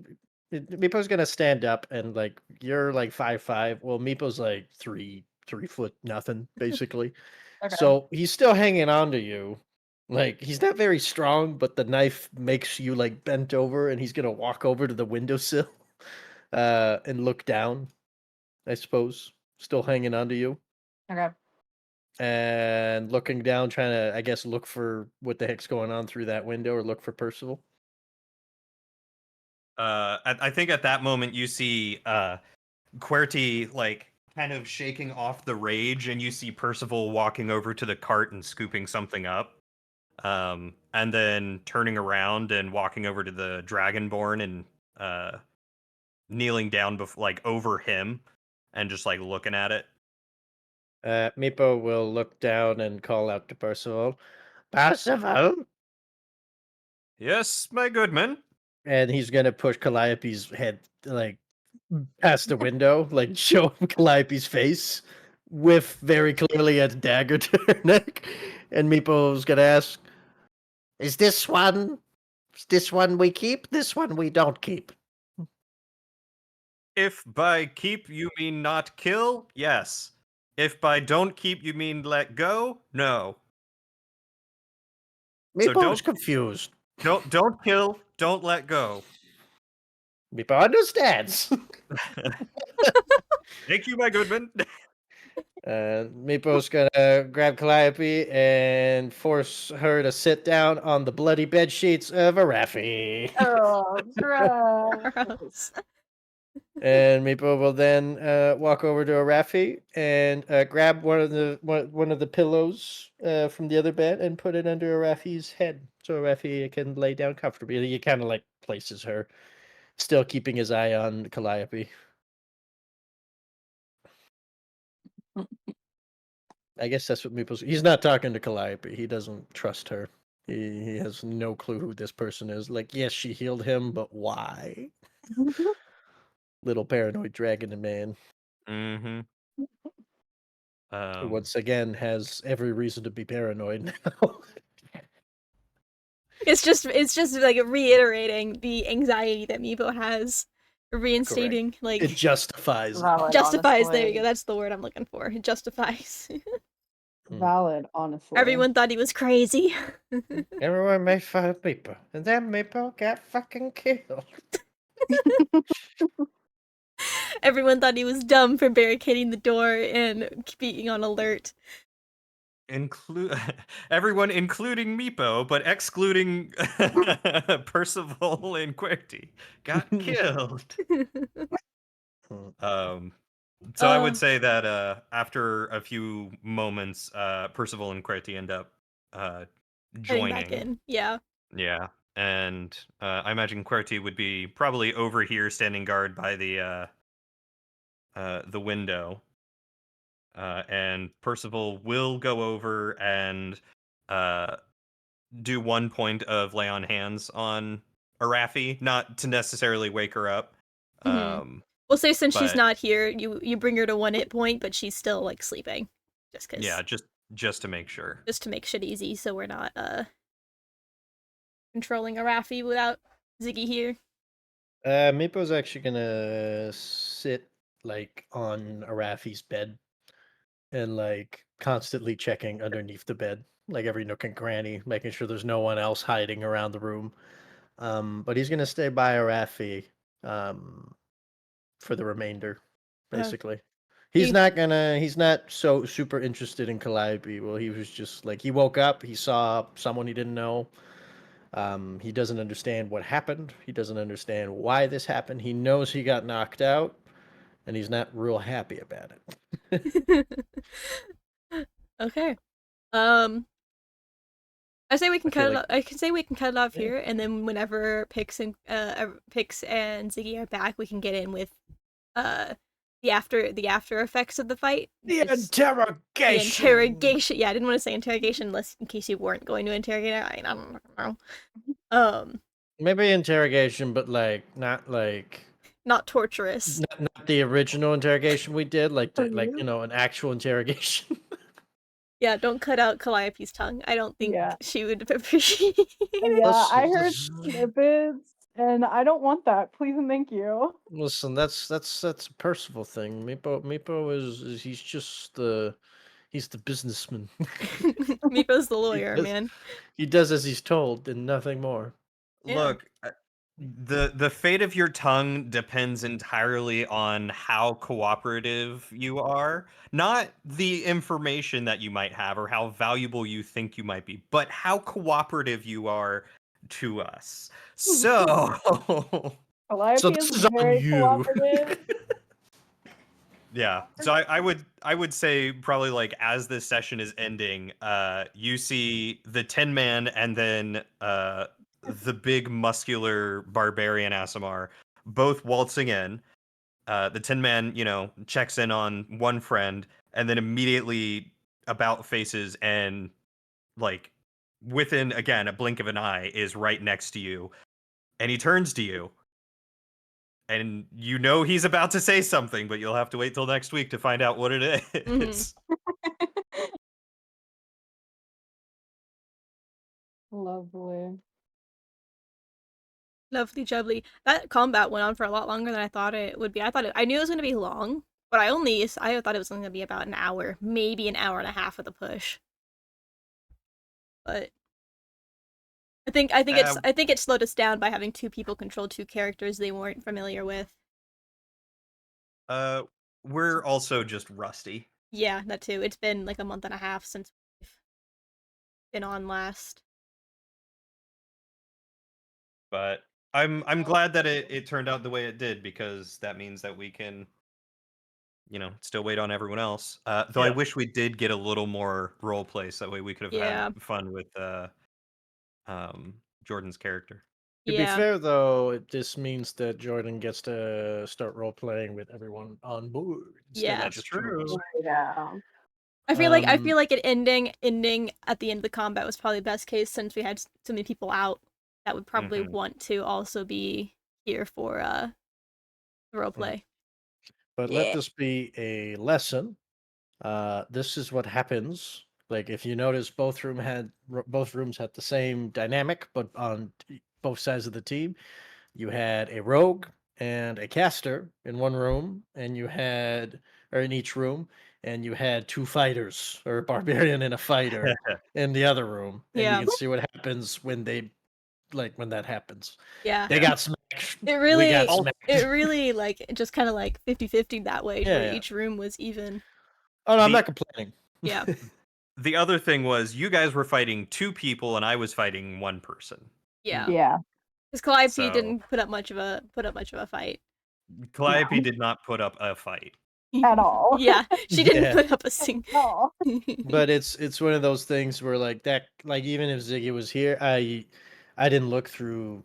Meepo's gonna stand up and like you're like 5'5". Well, Meepo's like 3 foot nothing basically. Okay. So he's still hanging on to you. Like he's not very strong, but the knife makes you like bent over, and he's gonna walk over to the windowsill, and look down. I suppose, still hanging on to you, Okay. and looking down, trying to, I guess, look for what the heck's going on through that window, or look for Percival. I think at that moment you see QWERTY like kind of shaking off the rage, and you see Percival walking over to the cart and scooping something up, and then turning around and walking over to the Dragonborn and kneeling down like over him and just like looking at it. Meepo will look down and call out to Percival, Percival, Yes, my good man. and he's gonna push Calliope's head like past the window, like show him Calliope's face with very clearly a dagger to her neck. And Meepo's gonna ask, Is this one we keep? This one we don't keep. If by keep you mean not kill, yes. If by don't keep you mean let go, no. So Meepo's confused. don't kill, don't let go. Meepo understands. Thank you, my good man. Meepo's gonna grab Calliope and force her to sit down on the bloody bed sheets of Arafi. Oh, Gross. And Meepo will then walk over to Arafi and grab one of the pillows from the other bed and put it under Arafi's head, so Arafi can lay down comfortably. He kind of like places her, still keeping his eye on Calliope. I guess that's what Meeple's. He's not talking to Calliope. He doesn't trust her. He has no clue who this person is. Like, yes, she healed him, but why? Little paranoid dragon man. Mm-hmm. Who once again has every reason to be paranoid now. It's just like reiterating the anxiety that Meepo has, reinstating like It justifies. Valid, justifies. honestly. There you go. That's the word I'm looking for. It justifies. Valid, honestly. Everyone thought he was crazy. Everyone made fun of Meepo, and then Meepo got fucking killed. Everyone thought he was dumb for barricading the door and being on alert. include everyone, including Meepo, but excluding Percival and QWERTY, got killed. So I would say that after a few moments, Percival and QWERTY end up Heading back joining. in. Yeah. Yeah, and I imagine QWERTY would be probably over here standing guard by the window. And Percival will go over and do 1 point of lay on hands on Arafi, not to necessarily wake her up. Mhm. We'll say since she's but not here, you bring her to 1 hit point, but she's still like sleeping, just because. yeah, just to make sure. Just to make shit easy, so we're not controlling Arafi without Ziggy here. Meepo's actually gonna sit like on Arafi's bed and like constantly checking underneath the bed, like every nook and cranny, making sure there's no one else hiding around the room. But he's gonna stay by Arafi for the remainder, basically. He's not so super interested in Calliope. Well, he was just like he woke up, he saw someone he didn't know. He doesn't understand what happened. He doesn't understand why this happened. He knows he got knocked out, and he's not real happy about it. Okay. I say we can cut it. I can say we can cut it off here, and then whenever Pix and Ziggy are back, we can get in with the after effects of the fight. The interrogation. The interrogation. Yeah, I didn't want to say interrogation, unless in case you weren't going to interrogate her. I don't know. Maybe interrogation, but like not torturous. Not the original interrogation we did, like an actual interrogation. Yeah, don't cut out Calliope's tongue. I don't think she would appreciate it. Yeah, I heard snippets, and I don't want that. Please and thank you. Listen, that's a Percival thing. Meepo is he's the businessman. Meepo's the lawyer, man. He does as he's told and nothing more. Look, the fate of your tongue depends entirely on how cooperative you are, not the information that you might have or how valuable you think you might be, but how cooperative you are to us. So Calliope is very cooperative. Yeah, so I would say probably like as this session is ending, you see the Tin Man and then the big muscular barbarian Asimar both waltzing in. The Tin Man, checks in on one friend and then immediately about faces and like within again a blink of an eye is right next to you, and he turns to you. And he's about to say something, but you'll have to wait till next week to find out what it is. Mm-hmm. Lovely. Lovely jubbly. That combat went on for a lot longer than I thought it would be. I knew it was going to be long, but I thought it was going to be about an hour, maybe an hour and a half of the push. But I think it slowed us down by having 2 people control 2 characters they weren't familiar with. We're also just rusty. Yeah, that too. It's been like a month and a half since we've been on last. But I'm glad that it turned out the way it did, because that means that we can still wait on everyone else. Though I wish we did get a little more role play, so that way we could have had fun with Jordan's character. To be fair, though, this means that Jordan gets to start role playing with everyone on board. Yeah, that's true. Yeah. I feel like it ending at the end of the combat was probably best case, since we had so many people out that would probably want to also be here for the role play. But let this be a lesson. This is what happens. Like, if you notice, both rooms had the same dynamic, but on both sides of the team, you had a rogue and a caster in one room, and in each room, and you had 2 fighters, or a barbarian and a fighter in the other room. And you can see what happens when that happens. Yeah. They got smacked. It really we got smacked. It really just kind of 50-50 that way, where each room was even. Oh no, I'm not complaining. Yeah. the other thing was you guys were fighting 2 people and I was fighting 1 person. Yeah. Yeah. Because Calliope So- didn't put up much of a fight. Calliope did not put up a fight. At all. Yeah, she didn't Yeah. put up a sing. No. But it's one of those things where like that, like even if Ziggy was here, I didn't look through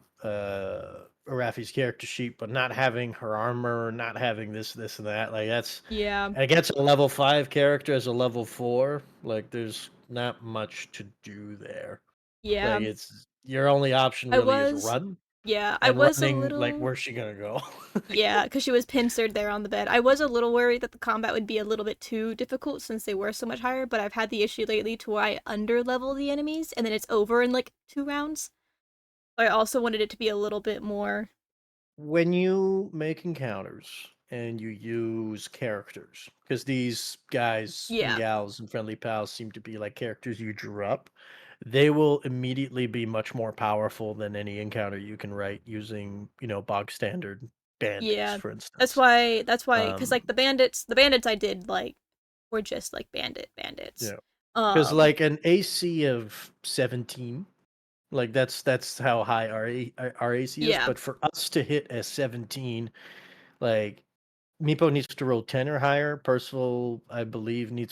Arafi's character sheet, but not having her armor, not having this and that, like that's Yeah, against a level 5 character as a level 4, like there's not much to do there. yeah. Like it's your only option I really is was- run. Yeah, I And was a running, little. like where's she gonna go? Yeah, because she was pincered there on the bed. I was a little worried that the combat would be a little bit too difficult since they were so much higher, but I've had the issue lately to where I under-level the enemies and then it's over in like 2 rounds. I also wanted it to be a little bit more. When you make encounters and you use characters, because these guys Yeah. and gals and friendly pals seem to be like characters you drew up, they will immediately be much more powerful than any encounter you can write using, bog standard bandits, Yeah, for instance. That's why, because like Um, the bandits I did like were just like bandits. Yeah. Because Um, like an AC of 17, like that's how high our AC is. Yeah. But for us to hit a 17, like Meepo needs to roll 10 or higher. Percival, I believe, needs to